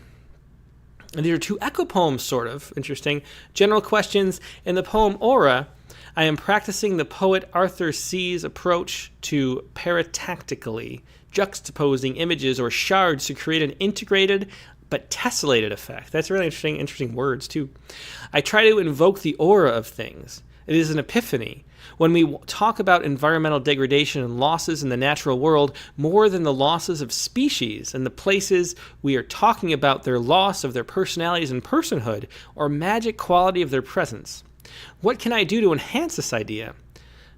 And these are two echo poems, sort of. Interesting. General questions. In the poem Aura, I am practicing the poet Arthur C.'s approach to paratactically juxtaposing images or shards to create an integrated but tessellated effect. That's really interesting words, too. I try to invoke the aura of things. It is an epiphany. When we talk about environmental degradation and losses in the natural world, more than the losses of species and the places we are talking about their loss of their personalities and personhood or magic quality of their presence. What can I do to enhance this idea?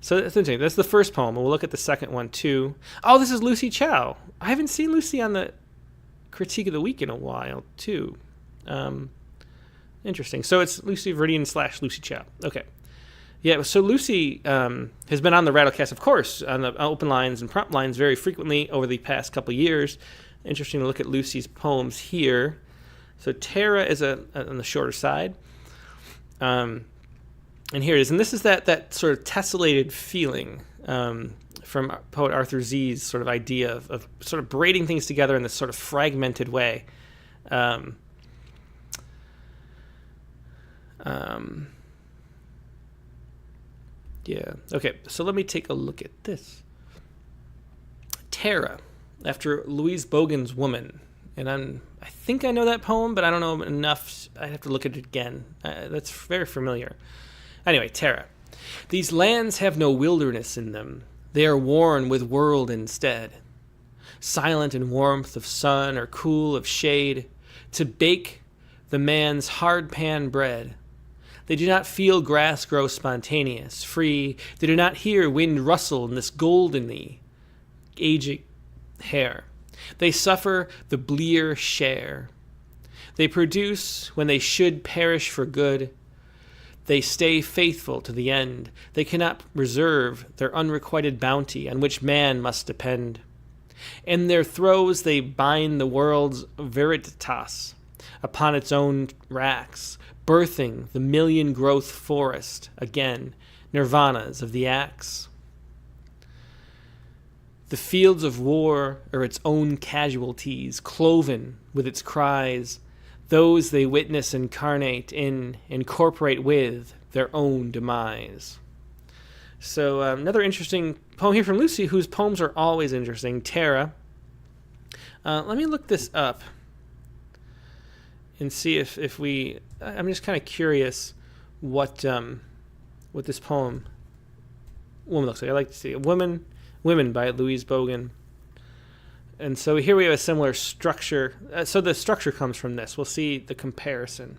So that's interesting. That's the first poem. We'll look at the second one, too. Oh, this is Lucy Chow. I haven't seen Lucy on the Critique of the Week in a while, too. Interesting. So it's Lucy Veridian / Lucy Chow. Okay. Yeah, so Lucy has been on the Rattlecast, of course, on the open lines and prompt lines very frequently over the past couple years. Interesting to look at Lucy's poems here. So Terra is on the shorter side. And here it is. And this is that sort of tessellated feeling from poet Arthur Z's sort of idea of sort of braiding things together in this sort of fragmented way. Yeah. Okay, so let me take a look at this. Terra, after Louise Bogan's Woman. And I think I know that poem, but I don't know enough. I have to look at it again. That's very familiar. Anyway, Terra. These lands have no wilderness in them. They are worn with world instead. Silent in warmth of sun or cool of shade, to bake the man's hard pan bread. They do not feel grass grow spontaneous, free. They do not hear wind rustle in this goldeny, aged hair. They suffer the blear share. They produce when they should perish for good. They stay faithful to the end. They cannot reserve their unrequited bounty on which man must depend. In their throes they bind the world's veritas upon its own racks, birthing the million-growth forest, again, nirvanas of the axe. The fields of war are its own casualties, cloven with its cries. Those they witness incarnate in, incorporate with their own demise. So another interesting poem here from Lucy, whose poems are always interesting, Terra. Let me look this up and see if we... I'm just kind of curious what this poem woman looks like. I like to see Women by Louise Bogan. And so here we have a similar structure. So the structure comes from this. We'll see the comparison.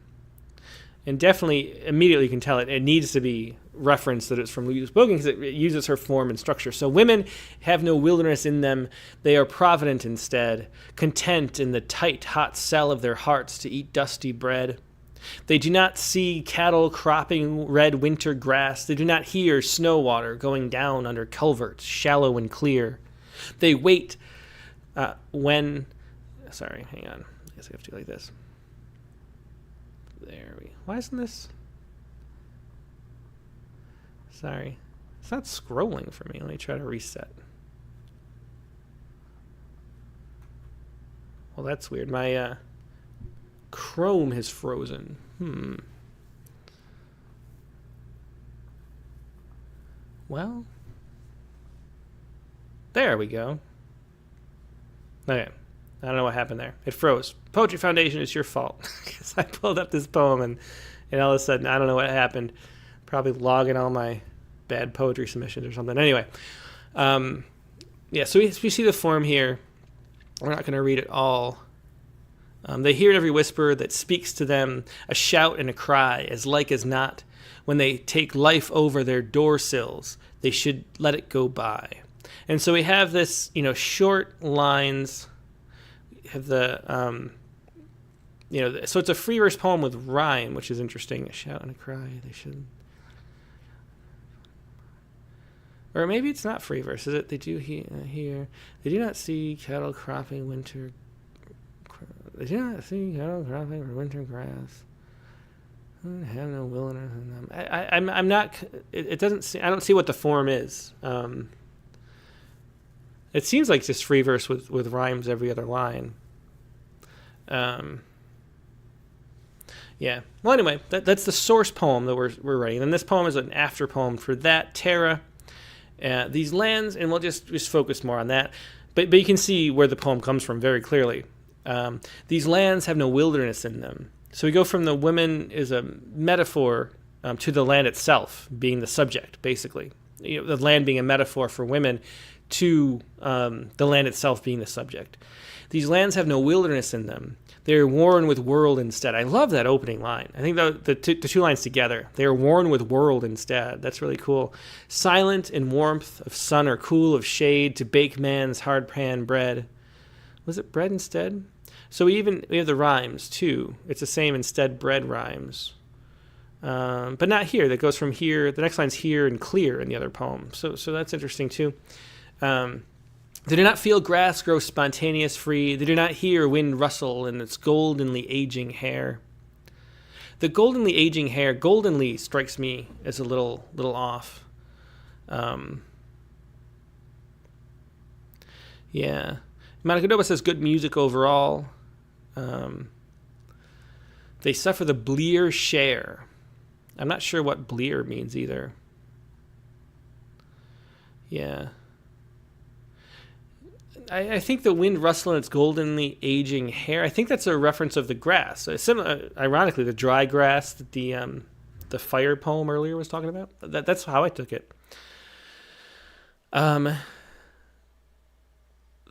And definitely, immediately you can tell it needs to be referenced that it's from Louise Bogan because it uses her form and structure. So women have no wilderness in them. They are provident instead, content in the tight, hot cell of their hearts to eat dusty bread. They do not see cattle cropping red winter grass. They do not hear snow water going down under culverts, shallow and clear. They wait Sorry, hang on. I guess I have to do like this. Why isn't this... Sorry. It's not scrolling for me. Let me try to reset. Well, that's weird. My Chrome has frozen. Well, there we go. Okay. I don't know what happened there. It froze. Poetry Foundation, it's your fault. Because I pulled up this poem and all of a sudden, I don't know what happened. Probably logging all my bad poetry submissions or something. Anyway. So we see the form here. We're not going to read it all They hear in every whisper that speaks to them, a shout and a cry, as like as not. When they take life over their door sills, they should let it go by. And so we have this, short lines. We have the, so it's a free verse poem with rhyme, which is interesting. A shout and a cry, they should. Or maybe it's not free verse, is it? They do hear. They do not see cattle cropping winter. They do not see cattle cropping or winter grass. Have no wilderness in them. I'm not. It doesn't. I don't see what the form is. It seems like just free verse with rhymes every other line. Yeah. Well, anyway, that's the source poem that we're writing, and this poem is an after poem for that. Terra, these lands, and we'll just focus more on that. But you can see where the poem comes from very clearly. These lands have no wilderness in them. So we go from the women is a metaphor to the land itself being the subject, basically. The land being a metaphor for women to the land itself being the subject. These lands have no wilderness in them. They are worn with world instead. I love that opening line. I think the two lines together. They are worn with world instead. That's really cool. Silent in warmth of sun or cool of shade to bake man's hard pan bread. Was it bread instead? So we have the rhymes too. It's the same instead bread rhymes. But not here. That goes from here. The next line's here and clear in the other poem. So that's interesting too. They do not feel grass grow spontaneous free. They do not hear wind rustle in its goldenly aging hair. The goldenly aging hair, goldenly strikes me as a little off. Yeah. Monica Doba says good music overall. They suffer the blear share. I'm not sure what blear means either. Yeah. I think the wind rustle in its goldenly aging hair. I think that's a reference of the grass. Similar, ironically, the dry grass that the fire poem earlier was talking about. That's how I took it.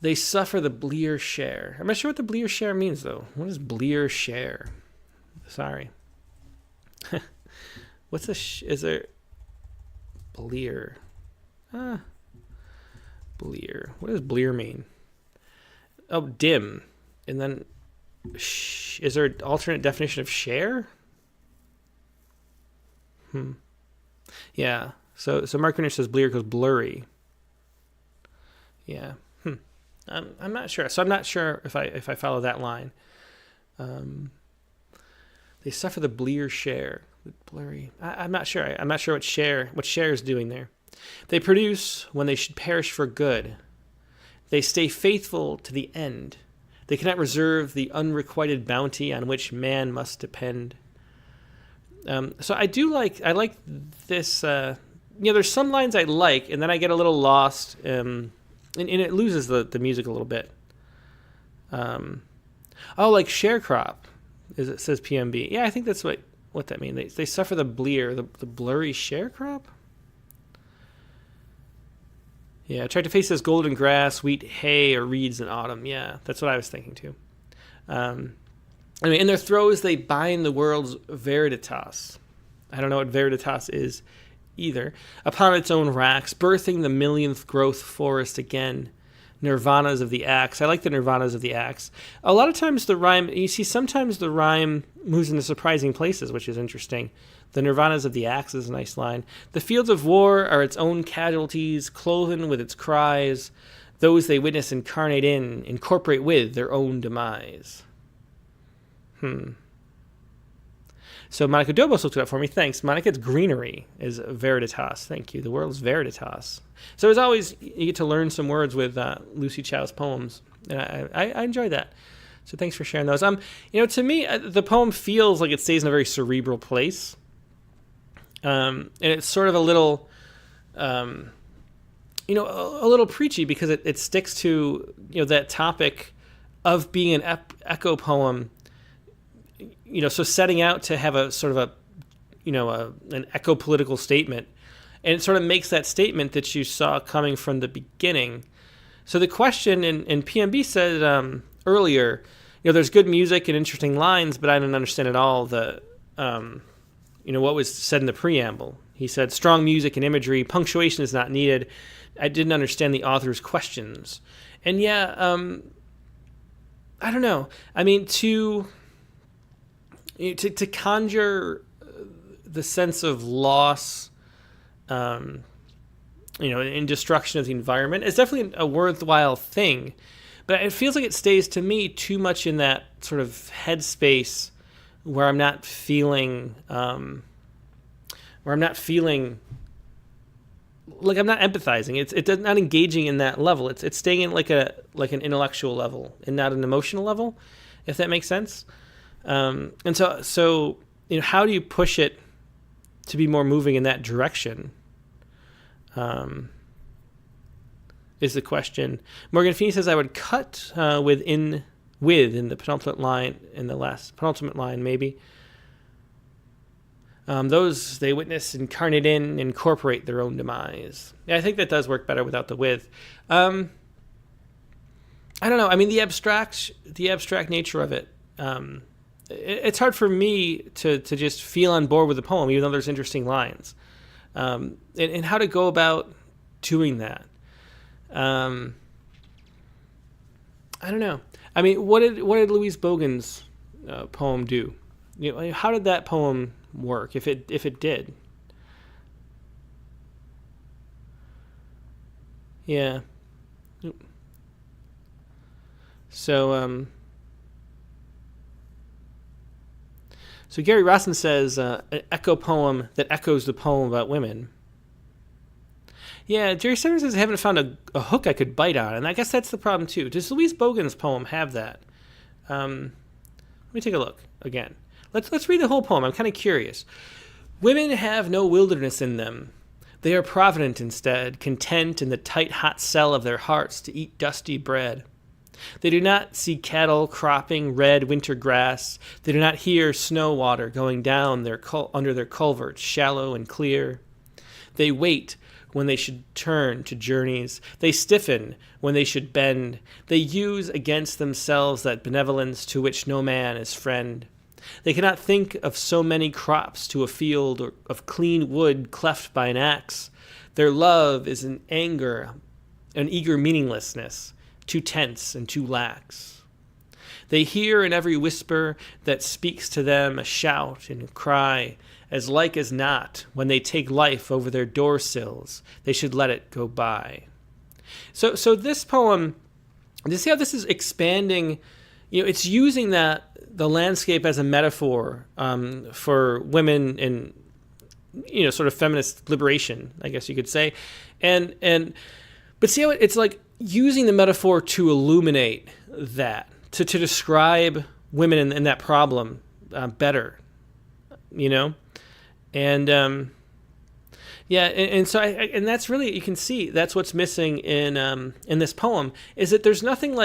They suffer the blear share. I'm not sure what the blear share means, though. What is blear share? Sorry. What's is there... Blear. Blear. What does blear mean? Oh, dim. And then... is there an alternate definition of share? Yeah. So Mark Winter says blear goes blurry. Yeah. I'm not sure. So I'm not sure if I follow that line. They suffer the blear share. Blurry. I'm not sure. I'm not sure what share is doing there. They produce when they should perish for good. They stay faithful to the end. They cannot reserve the unrequited bounty on which man must depend. So I like this. There's some lines I like, and then I get a little lost. And it loses the music a little bit. Like sharecrop, as it says PMB. Yeah, I think that's what that means. They suffer the blear, the blurry sharecrop. Yeah, Tractor-Face says golden grass, wheat, hay, or reeds in autumn. Yeah, that's what I was thinking too. In their throes they bind the world's veritas. I don't know what veritas is either. Upon its own racks, birthing the millionth growth forest again. Nirvanas of the axe. I like the nirvanas of the axe. A lot of times the rhyme, you see sometimes the rhyme moves into surprising places, which is interesting. The nirvanas of the axe is a nice line. The fields of war are its own casualties, cloven with its cries. Those they witness incorporate with their own demise. So Monica Dobos looked it up for me. Thanks. Monica, it's greenery is veritas. Thank you. The world's veritas. So as always, you get to learn some words with Lucy Chow's poems. And I enjoy that. So thanks for sharing those. To me, the poem feels like it stays in a very cerebral place. And it's sort of a little, a little preachy because it sticks to, that topic of being an echo poem. So setting out to have a sort of an eco-political statement, and it sort of makes that statement that you saw coming from the beginning. So the question, and PMB said earlier, there's good music and interesting lines, but I didn't understand at all what was said in the preamble. He said, strong music and imagery, punctuation is not needed. I didn't understand the author's questions. And I don't know. I mean, to conjure the sense of loss, and destruction of the environment is definitely a worthwhile thing. But it feels like it stays, to me, too much in that sort of headspace where I'm not feeling, like I'm not empathizing. It's not engaging in that level. It's staying in like an intellectual level and not an emotional level, if that makes sense. And so how do you push it to be more moving in that direction? Is the question. Morgan Feeney says I would cut with in the penultimate line, in the last penultimate line maybe. Those they witness incarnate in incorporate their own demise. Yeah, I think that does work better without the with. I don't know. I mean, the abstract nature of it. It's hard for me to just feel on board with the poem, even though there's interesting lines. And how to go about doing that. I don't know. I mean, what did Louise Bogan's poem do? How did that poem work, if it did? Yeah. So Gary Rossin says an echo poem that echoes the poem about women. Yeah, Jerry Simmons says I haven't found a hook I could bite on, and I guess that's the problem too. Does Louise Bogan's poem have that? Let me take a look again. Let's read the whole poem. I'm kind of curious. Women have no wilderness in them. They are provident instead, content in the tight hot cell of their hearts to eat dusty bread. They do not see cattle cropping red winter grass. They do not hear snow water going down under their culverts, shallow and clear. They wait when they should turn to journeys. They stiffen when they should bend. They use against themselves that benevolence to which no man is friend. They cannot think of so many crops to a field or of clean wood cleft by an axe. Their love is an anger, an eager meaninglessness, too tense and too lax. They hear in every whisper that speaks to them a shout and a cry, as like as not, when they take life over their door sills, they should let it go by. So this poem, do you see how this is expanding? It's using the landscape as a metaphor for women and sort of feminist liberation, I guess you could say, but see how it's like using the metaphor to illuminate that, to describe women in that problem better, and so and that's really, you can see that's what's missing in this poem, is that there's nothing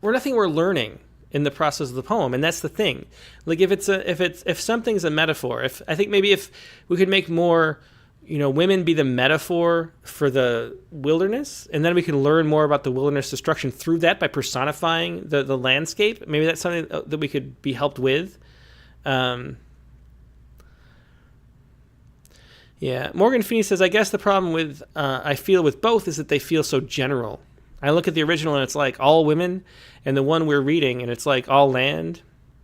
we're learning in the process of the poem, and that's the thing. Like if something's a metaphor, I think maybe if we could make more, women be the metaphor for the wilderness, and then we can learn more about the wilderness destruction through that by personifying the landscape. Maybe that's something that we could be helped with. Yeah, Morgan Feeney says, I guess the problem I feel with both is that they feel so general. I look at the original and it's like all women, and the one we're reading and it's like all land.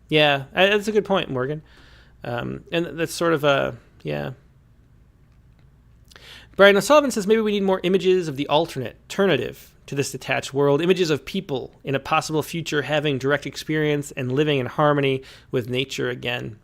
Yeah, that's a good point, Morgan. And that's sort of yeah. Brian O'Sullivan says maybe we need more images of the alternative to this detached world, images of people in a possible future having direct experience and living in harmony with nature again.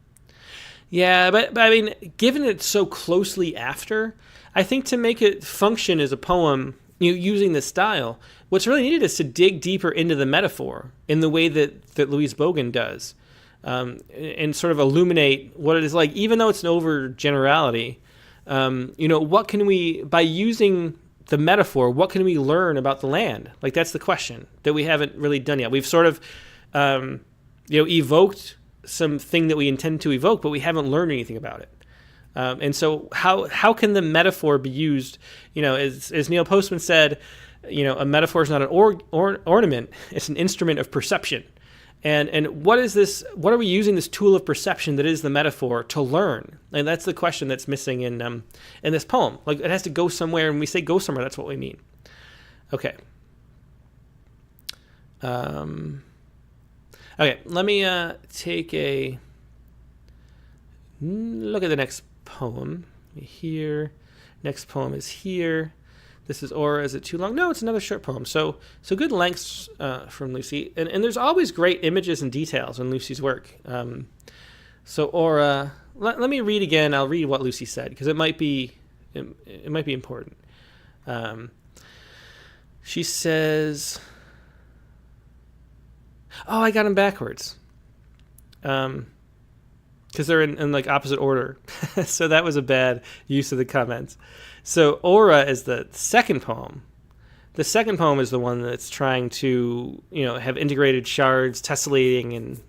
Yeah, but I mean, given it's so closely after, I think to make it function as a poem, using this style, what's really needed is to dig deeper into the metaphor in the way that Louise Bogan does, and sort of illuminate what it is like, even though it's an overgenerality. What can we, by using the metaphor, what can we learn about the land? Like, that's the question that we haven't really done yet. We've sort of, evoked something that we intend to evoke, but we haven't learned anything about it. And so how can the metaphor be used? As Neil Postman said, a metaphor is not an ornament; it's an instrument of perception. And what is this? What are we using this tool of perception that is the metaphor to learn? And that's the question that's missing in this poem. Like, it has to go somewhere, and when we say go somewhere, that's what we mean. Okay. Okay, let me take a look at the next poem. Here, next poem is here. This is Aura. Is it too long? No, it's another short poem. So good lengths from Lucy. And there's always great images and details in Lucy's work. So Aura, let me read again. I'll read what Lucy said because it might be important. She says, oh, I got them backwards. Because they're in like opposite order. So that was a bad use of the comments. So Aura is the second poem. The second poem is the one that's trying to, have integrated shards, tessellating, and,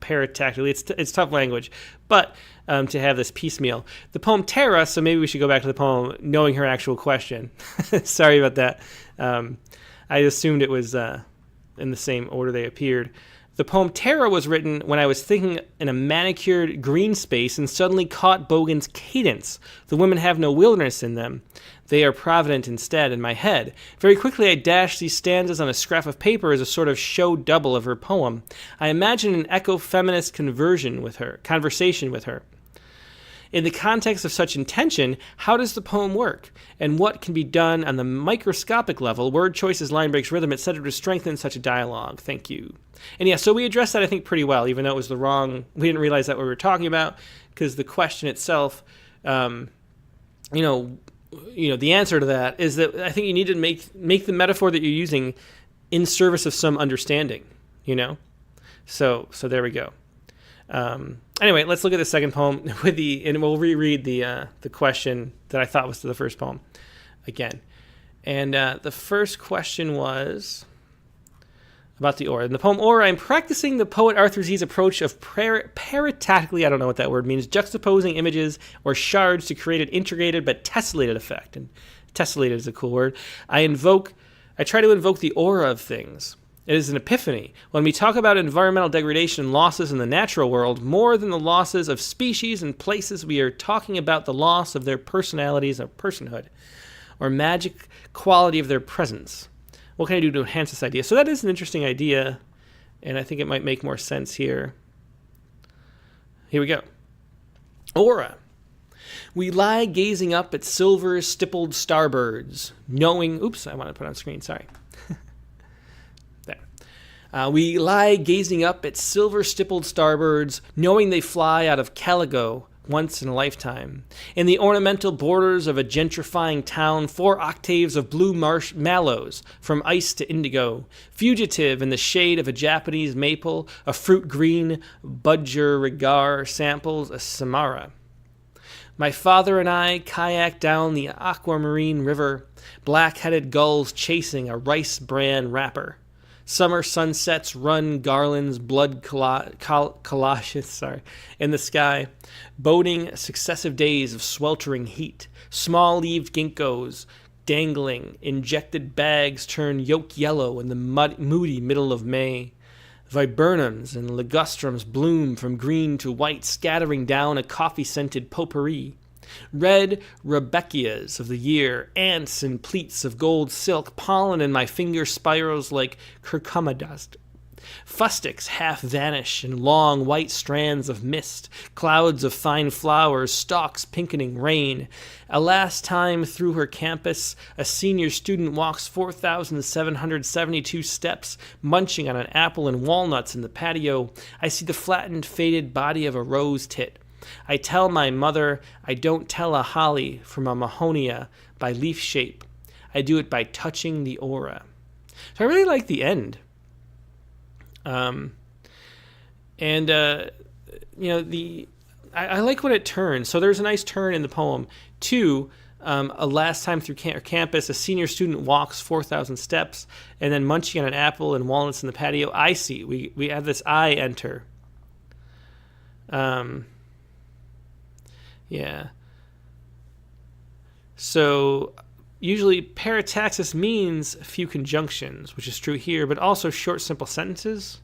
paratactically. It's tough language, but to have this piecemeal. The poem Terra, so maybe we should go back to the poem knowing her actual question. Sorry about that. I assumed it was in the same order they appeared. The poem Terra was written when I was thinking in a manicured green space and suddenly caught Bogan's cadence. The women have no wilderness in them. They are provident instead in my head. Very quickly I dashed these stanzas on a scrap of paper as a sort of show double of her poem. I imagined an eco-feminist conversation with her. In the context of such intention, how does the poem work? And what can be done on the microscopic level, word choices, line breaks, rhythm, etc., to strengthen such a dialogue? Thank you. And yeah, so we addressed that, I think, pretty well, even though it was we didn't realize that what we were talking about, because the question itself, the answer to that is that I think you need to make the metaphor that you're using in service of some understanding, So there we go. Anyway, let's look at the second poem and we'll reread the question that I thought was to the first poem again. And the first question was about the Aura. In the poem Aura, I'm practicing the poet Arthur Z's approach of paratactically, I don't know what that word means, juxtaposing images or shards to create an integrated but tessellated effect. And tessellated is a cool word. I try to invoke the aura of things. It is an epiphany. When we talk about environmental degradation and losses in the natural world, more than the losses of species and places, we are talking about the loss of their personalities or personhood, or magic quality of their presence. What can I do to enhance this idea? So that is an interesting idea, and I think it might make more sense here. Here we go. Aura. We lie gazing up at silver stippled starbirds, knowing... Oops, I want to put on screen, sorry. We lie gazing up at silver-stippled starbirds, knowing they fly out of Caligo once in a lifetime. In the ornamental borders of a gentrifying town, 4 octaves of blue marsh mallows, from ice to indigo, fugitive in the shade of a Japanese maple, a fruit green budgerigar samples a samara. My father and I kayak down the aquamarine river, black-headed gulls chasing a rice bran wrapper. Summer sunsets run garlands, blood collages, in the sky, boding successive days of sweltering heat. Small-leaved ginkgos dangling, injected bags turn yolk yellow in the moody middle of May. Viburnums and ligustrums bloom from green to white, scattering down a coffee-scented potpourri. Red Rebecchias of the year, ants and pleats of gold silk, pollen in my finger spirals like curcuma dust. Fustics half vanish in long white strands of mist, clouds of fine flowers, stalks pinkening rain. A last time through her campus, a senior student walks 4,772 steps, munching on an apple and walnuts in the patio. I see the flattened, faded body of a rose tit. I tell my mother I don't tell a holly from a mahonia by leaf shape. I do it by touching the aura. So I really like the end. I like when it turns. So there's a nice turn in the poem to a last time through campus, a senior student walks 4,000 steps, and then munching on an apple and walnuts in the patio. I see. We have this I enter. Yeah. So usually parataxis means few conjunctions, which is true here, but also short, simple sentences.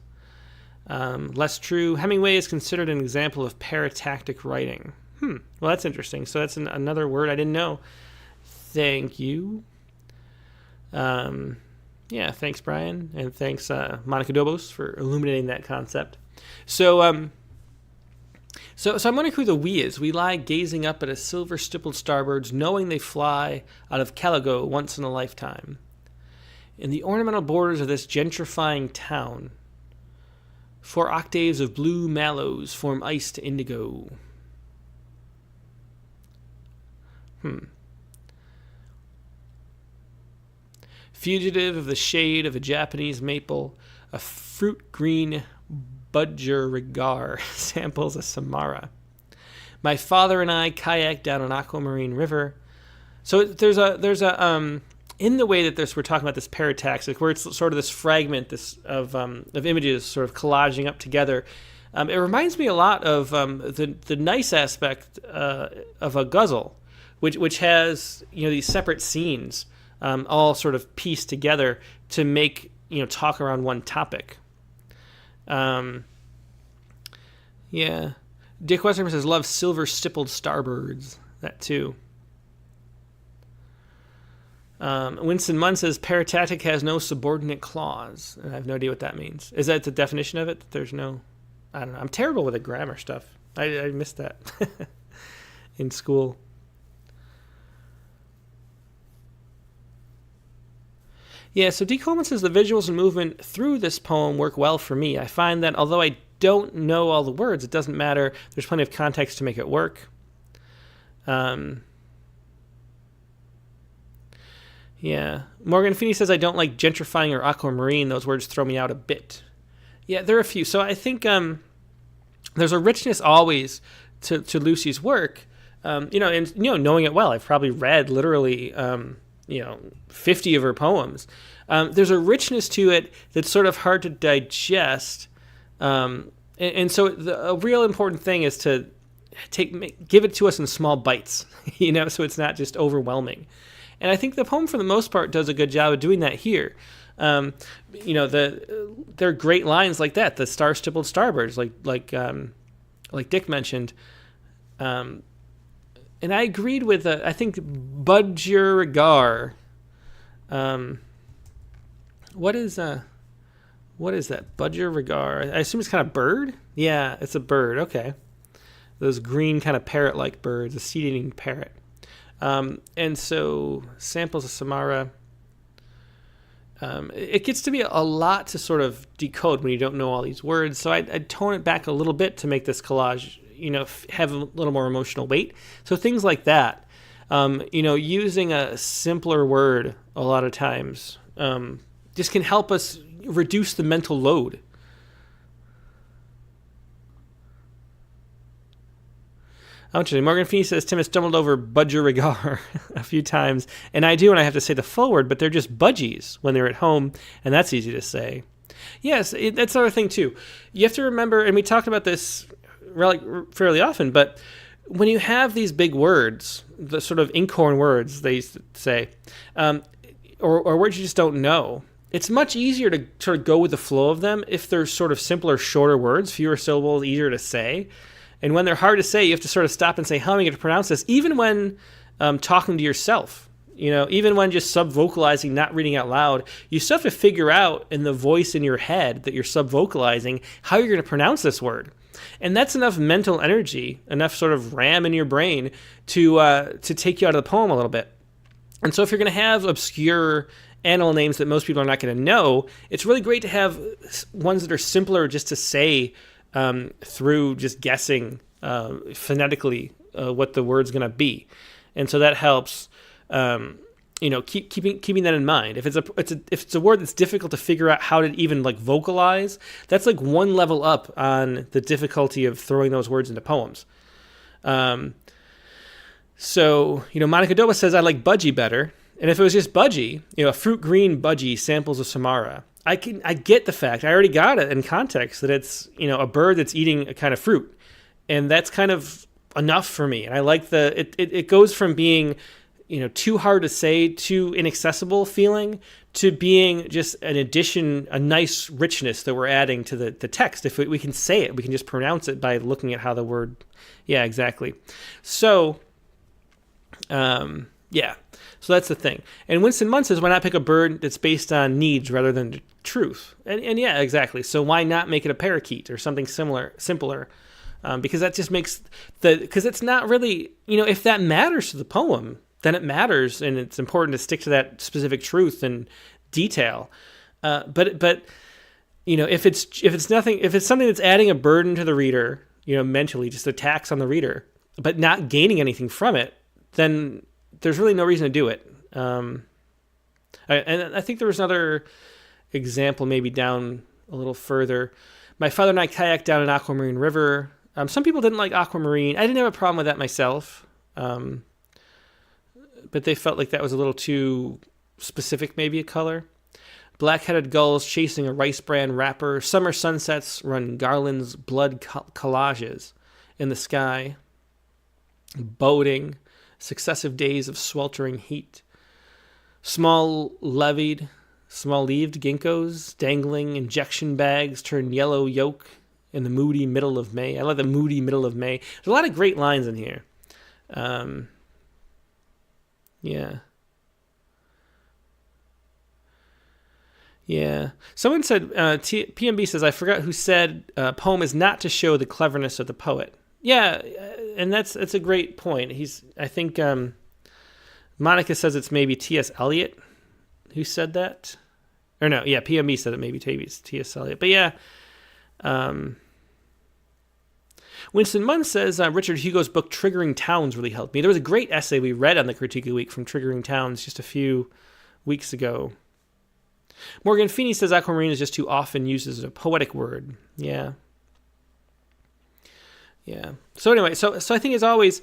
Less true. Hemingway is considered an example of paratactic writing. Well, that's interesting. So that's another word I didn't know. Thank you. Yeah, thanks, Brian. And thanks, Monica Dobos, for illuminating that concept. So I'm wondering who the we is. We lie gazing up at a silver-stippled starbirds, knowing they fly out of Caligo once in a lifetime. In the ornamental borders of this gentrifying town, 4 octaves of blue mallows form ice to indigo. Fugitive of the shade of a Japanese maple, a fruit-green budgerigar samples a Samara. My father and I kayaked down an aquamarine river. So there's a in the way that we're talking about this parataxic, where it's sort of this fragment of images sort of collaging up together. It reminds me a lot of the nice aspect of a ghazal, which has these separate scenes all sort of pieced together to make talk around one topic. Yeah. Dick Westerman says, love silver stippled starbirds. That too. Winston Munn says, paratactic has no subordinate clause. And I have no idea what that means. Is that the definition of it? That there's no... I don't know. I'm terrible with the grammar stuff. I missed that in school. Yeah, so D. Coleman says the visuals and movement through this poem work well for me. I find that although I don't know all the words, it doesn't matter. There's plenty of context to make it work. Yeah. Morgan Feeney says, I don't like gentrifying or aquamarine. Those words throw me out a bit. Yeah, there are a few. So I think there's a richness always to Lucy's work, and knowing it well. I've probably read literally 50 of her poems. There's a richness to it that's sort of hard to digest. And so a real important thing is to give it to us in small bites, so it's not just overwhelming. And I think the poem, for the most part, does a good job of doing that here. There are great lines like that, the star-stippled starbirds, like Dick mentioned. And I agreed with, I think, budgerigar. What is that? Budgerigar. I assume it's kind of bird? Yeah, it's a bird. Okay. Those green kind of parrot-like birds, a seed-eating parrot. And so samples of Samara. It gets to be a lot to sort of decode when you don't know all these words. So I'd tone it back a little bit to make this collage, have a little more emotional weight. So things like that, using a simpler word a lot of times, just can help us reduce the mental load. Morgan Feeney says Tim has stumbled over budgerigar a few times, and I do, and I have to say the full word, but they're just budgies when they're at home, and that's easy to say. Yes, that's another thing too. You have to remember, and we talked about this fairly often, but when you have these big words, the sort of inkhorn words they used to say, or words you just don't know, it's much easier to sort of go with the flow of them if they're sort of simpler, shorter words, fewer syllables, easier to say. And when they're hard to say, you have to sort of stop and say, how am I going to pronounce this? Even when talking to yourself, even when just sub-vocalizing, not reading out loud, you still have to figure out in the voice in your head that you're sub-vocalizing how you're going to pronounce this word. And that's enough mental energy, enough sort of RAM in your brain to take you out of the poem a little bit. And so if you're going to have obscure animal names that most people are not going to know, it's really great to have ones that are simpler just to say through just guessing phonetically what the word's going to be. And so that helps, keeping that in mind. If it's a word that's difficult to figure out how to even vocalize, that's one level up on the difficulty of throwing those words into poems. So Monica Doba says, I like budgie better. And if it was just budgie, a fruit green budgie samples of Samara, I get the fact, I already got it in context, that it's, a bird that's eating a kind of fruit. And that's kind of enough for me. And I like it goes from being, too hard to say, too inaccessible feeling, to being just an addition, a nice richness that we're adding to the text. If we can say it, we can just pronounce it by looking at how the word, yeah, exactly. So, yeah, so that's the thing. And Winston Munn says, why not pick a bird that's based on needs rather than truth? And yeah, exactly. So why not make it a parakeet or something simpler? Because that just makes because it's not really, if that matters to the poem, then it matters, and it's important to stick to that specific truth and detail. But if it's something that's adding a burden to the reader, mentally, just a tax on the reader, but not gaining anything from it, then there's really no reason to do it. And I think there was another example, maybe down a little further. My father and I kayaked down an aquamarine river. Some people didn't like aquamarine. I didn't have a problem with that myself. But they felt like that was a little too specific, maybe, a color. Black-headed gulls chasing a rice bran wrapper. Summer sunsets run garlands, blood collages in the sky. Boating, successive days of sweltering heat. Small-leaved ginkgos, dangling injection bags turn yellow yolk in the moody middle of May. I love the moody middle of May. There's a lot of great lines in here. Yeah. Yeah. Someone said, PMB says, I forgot who said poem is not to show the cleverness of the poet. Yeah, and that's a great point. I think Monica says it's maybe T.S. Eliot who said that. Or no, yeah, PMB said it maybe T.S. Eliot. But yeah, Winston Munn says, Richard Hugo's book Triggering Towns really helped me. There was a great essay we read on the Critique of the Week from Triggering Towns just a few weeks ago. Morgan Feeney says aquamarine is just too often used as a poetic word. Yeah. Yeah. So anyway, so I think as always,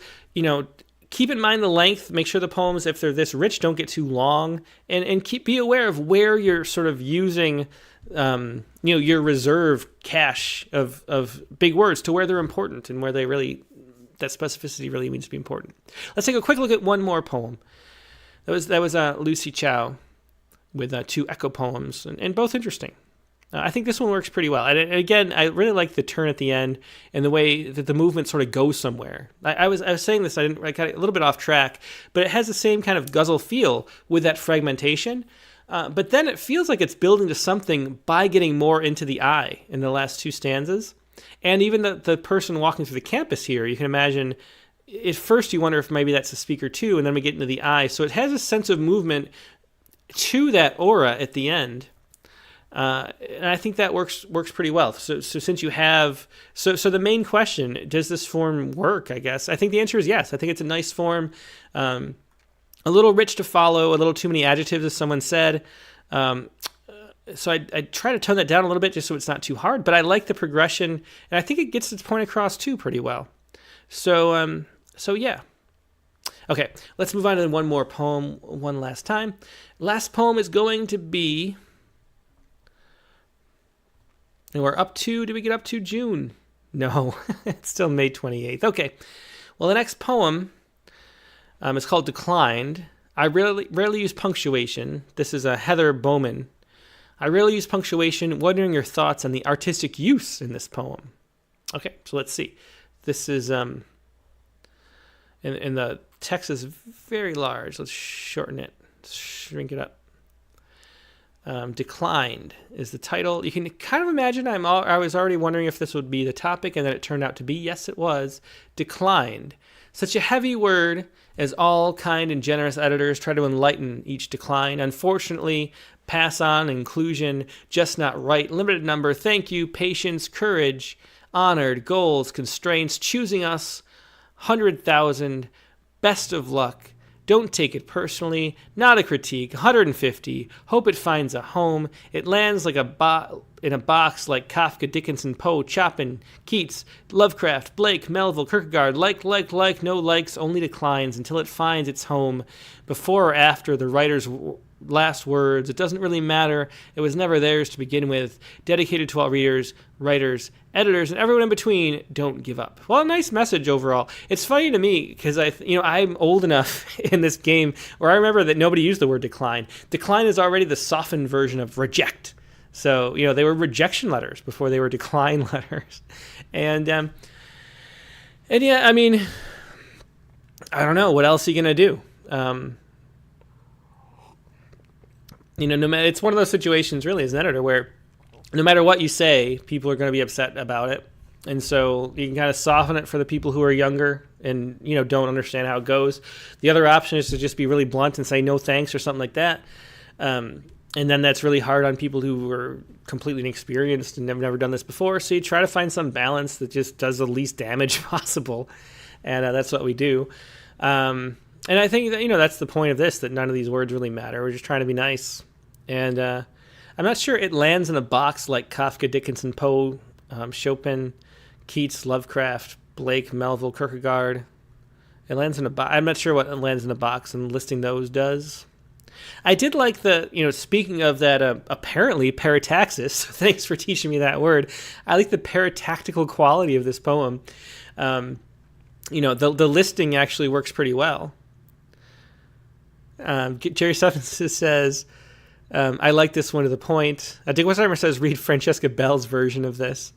keep in mind the length. Make sure the poems, if they're this rich, don't get too long, and be aware of where you're sort of using your reserve cache of big words to where they're important and where they really, that specificity really means to be important. Let's take a quick look at one more poem. That was Lucy Chow with two echo poems, and both interesting. I think this one works pretty well. And again, I really like the turn at the end and the way that the movement sort of goes somewhere. I was saying this, I got a little bit off track, but it has the same kind of guzzle feel with that fragmentation. But then it feels like it's building to something by getting more into the eye in the last two stanzas. And even the person walking through the campus here, you can imagine, at first you wonder if maybe that's the speaker too, and then we get into the eye. So it has a sense of movement to that aura at the end. And I think that works pretty well. So since you have, so the main question, does this form work, I guess? I think the answer is yes. I think it's a nice form. A little rich to follow, a little too many adjectives, as someone said. So I try to tone that down a little bit just so it's not too hard, but I like the progression, and I think it gets its point across too pretty well. So yeah. Okay, let's move on to one more poem one last time. Last poem is going to be, and we're up to, did we get up to June? No, it's still May 28th. Okay, well, the next poem is called Declined. I rarely use punctuation. This is a Heather Bowman. I rarely use punctuation. Wondering your thoughts on the artistic use in this poem. Okay, so let's see. This is, and the text is very large. Let's shorten it, shrink it up. Declined is the title. You can kind of imagine I was already wondering if this would be the topic, and then it turned out to be. Yes, it was. Declined. Such a heavy word, as all kind and generous editors try to enlighten each decline. Unfortunately, pass on, inclusion, just not right, limited number, thank you, patience, courage, honored, goals, constraints, choosing us, 100,000, best of luck. Don't take it personally, not a critique, 150, hope it finds a home, it lands like in a box like Kafka, Dickinson, Poe, Chopin, Keats, Lovecraft, Blake, Melville, Kierkegaard, like, no likes, only declines until it finds its home. Before or after the writer's last words. It doesn't really matter. It was never theirs to begin with. Dedicated to all readers, writers, editors, and everyone in between. Don't give up. Well, a nice message overall. It's funny to me because I'm old enough in this game where I remember that nobody used the word decline. Decline is already the softened version of reject. So, they were rejection letters before they were decline letters. And yeah, I mean, I don't know. What else are you going to do? No matter, it's one of those situations really as an editor where no matter what you say, people are going to be upset about it. And so you can kind of soften it for the people who are younger and, don't understand how it goes. The other option is to just be really blunt and say no thanks or something like that. And then that's really hard on people who are completely inexperienced and have never done this before. So you try to find some balance that just does the least damage possible. And that's what we do. And I think that, that's the point of this, that none of these words really matter. We're just trying to be nice. And I'm not sure it lands in a box like Kafka, Dickinson, Poe, Chopin, Keats, Lovecraft, Blake, Melville, Kierkegaard. It lands in a box. I'm not sure what it lands in a box, and listing those does. I did like speaking of that, apparently parataxis, thanks for teaching me that word. I like the paratactical quality of this poem. The listing actually works pretty well. Jerry Stephens says, I like this one to the point. Dick Westheimer says, read Francesca Bell's version of this.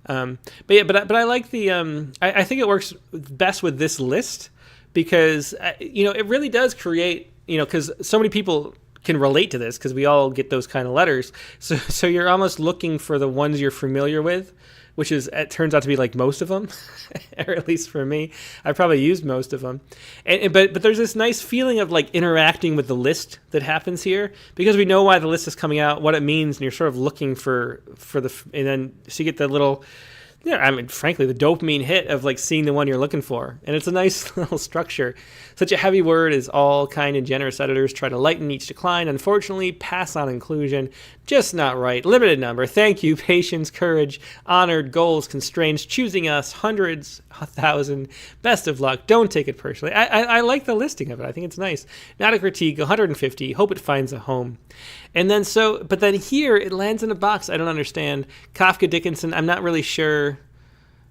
But I like the, I think it works best with this list because, it really does create, because so many people can relate to this because we all get those kind of letters. So you're almost looking for the ones you're familiar with, which it turns out to be like most of them, or at least for me. I probably used most of them. But there's this nice feeling of like interacting with the list that happens here because we know why the list is coming out, what it means, and you're sort of looking for and then so you get the little, frankly, the dopamine hit of like seeing the one you're looking for. And it's a nice little structure. Such a heavy word as all kind and generous editors try to lighten each decline. Unfortunately, pass on inclusion. Just not right. Limited number. Thank you. Patience, courage, honored, goals, constraints, choosing us, hundreds, 1,000. Best of luck. Don't take it personally. I like the listing of it. I think it's nice. Not a critique. 150. Hope it finds a home. And then but then here it lands in a box. I don't understand. Kafka, Dickinson. I'm not really sure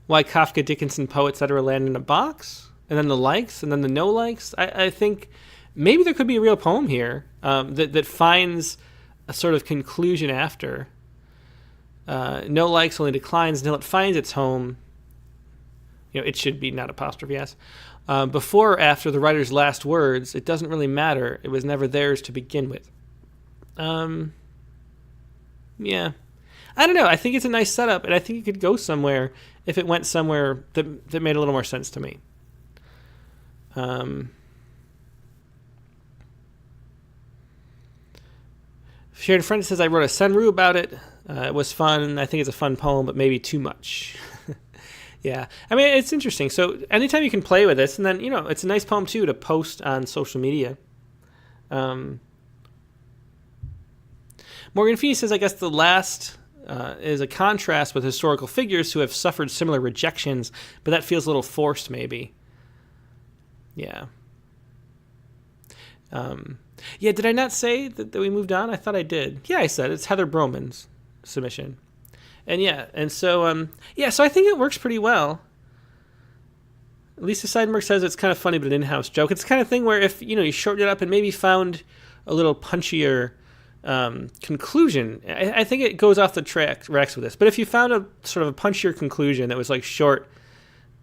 why Kafka, Dickinson, Poe, etc. land in a box. And then the likes, and then the no likes. I think maybe there could be a real poem here that finds a sort of conclusion after. No likes, only declines until it finds its home. It should be not apostrophe S. Before or after the writer's last words, it doesn't really matter. It was never theirs to begin with. Yeah. I don't know. I think it's a nice setup, and I think it could go somewhere if it went somewhere that made a little more sense to me. Sharon Friend says, I wrote a senru about it. It was fun. I think it's a fun poem, but maybe too much. Yeah. I mean, it's interesting. So anytime you can play with this, and then, it's a nice poem, too, to post on social media. Morgan Feeney says, I guess the last is a contrast with historical figures who have suffered similar rejections, but that feels a little forced, maybe. Yeah. Yeah, did I not say that we moved on? I thought I did. Yeah, I said it's Heather Broman's submission. And yeah, and so, so I think it works pretty well. Lisa Seidenberg says it's kind of funny, but an in-house joke. It's the kind of thing where if, you shortened it up and maybe found a little punchier conclusion, I think it goes off the tracks with this. But if you found a sort of a punchier conclusion that was like short,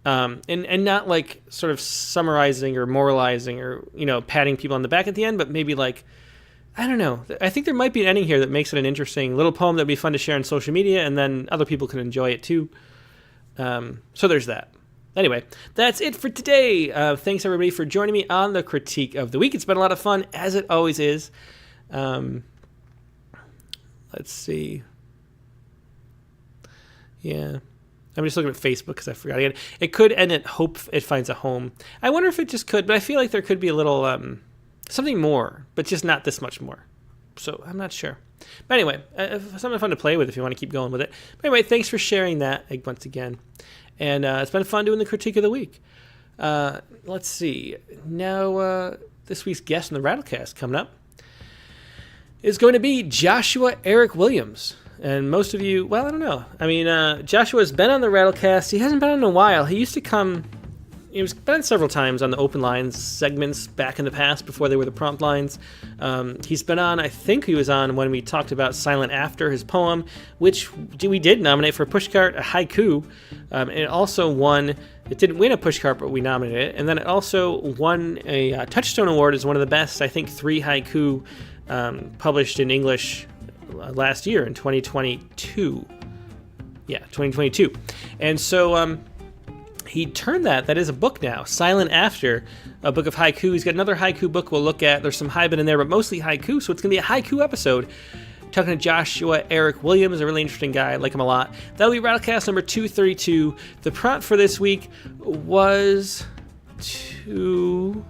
and not like sort of summarizing or moralizing or, patting people on the back at the end, but maybe like, I don't know. I think there might be an ending here that makes it an interesting little poem that'd be fun to share on social media, and then other people can enjoy it too. So there's that. Anyway, that's it for today. Thanks everybody for joining me on the Critique of the Week. It's been a lot of fun, as it always is. Let's see. Yeah. I'm just looking at Facebook because I forgot again. It could end at hope it finds a home. I wonder if it just could, but I feel like there could be a little something more, but just not this much more. So I'm not sure. But anyway, something fun to play with if you want to keep going with it. But anyway, thanks for sharing that once again. And it's been fun doing the Critique of the Week. Let's see. Now, this week's guest in the Rattlecast coming up. is going to be Joshua Eric Williams. And most of you, well, I don't know. I mean, Joshua's been on the Rattlecast. He hasn't been on in a while. He used to come, he was been several times on the open lines segments back in the past before they were the prompt lines. He's been on, I think he was on when we talked about Silent After, his poem, which we did nominate for a Pushcart, a haiku. And it also won, it didn't win a Pushcart, but we nominated it. And then it also won a Touchstone Award as one of the best, I think, 3 haiku published in English last year in 2022. Yeah, 2022. And so he turned that is a book now, Silent After, a book of haiku. He's got another haiku book we'll look at. There's some haibun in there, but mostly haiku, so it's going to be a haiku episode. Talking to Joshua Eric Williams, a really interesting guy. I like him a lot. That'll be Rattlecast number 232. The prompt for this week was to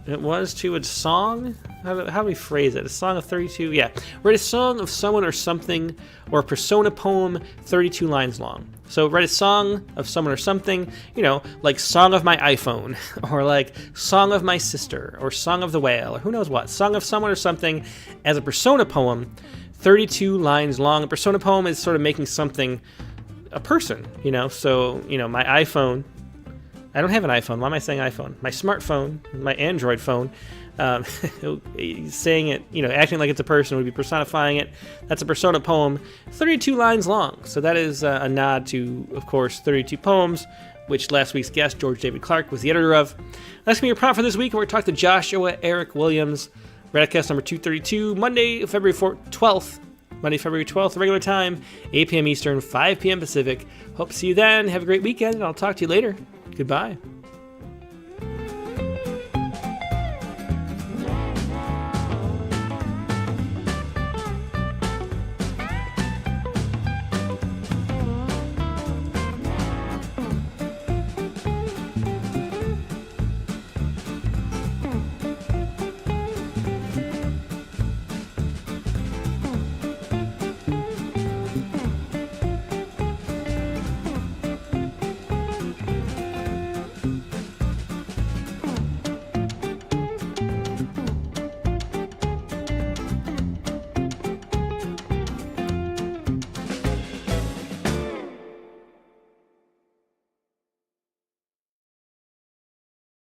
a song. How do we phrase it? A song of 32? Yeah. Write a song of someone or something, or a persona poem 32 lines long. So write a song of someone or something, like Song of My iPhone, or like Song of My Sister, or Song of the Whale, or who knows what. Song of someone or something as a persona poem, 32 lines long. A persona poem is sort of making something a person, So, my iPhone. I don't have an iPhone. Why am I saying iPhone? My smartphone, my Android phone, saying it, acting like it's a person would be personifying it. That's a persona poem, 32 lines long. So that is a nod to, of course, 32 Poems, which last week's guest, George David Clark, was the editor of. That's going to be your prompt for this week, and we're going to talk to Joshua Eric Williams, Rattlecast number 232, Monday, February 12th. Monday, February 12th, regular time, 8 p.m. Eastern, 5 p.m. Pacific. Hope to see you then. Have a great weekend, and I'll talk to you later. Goodbye.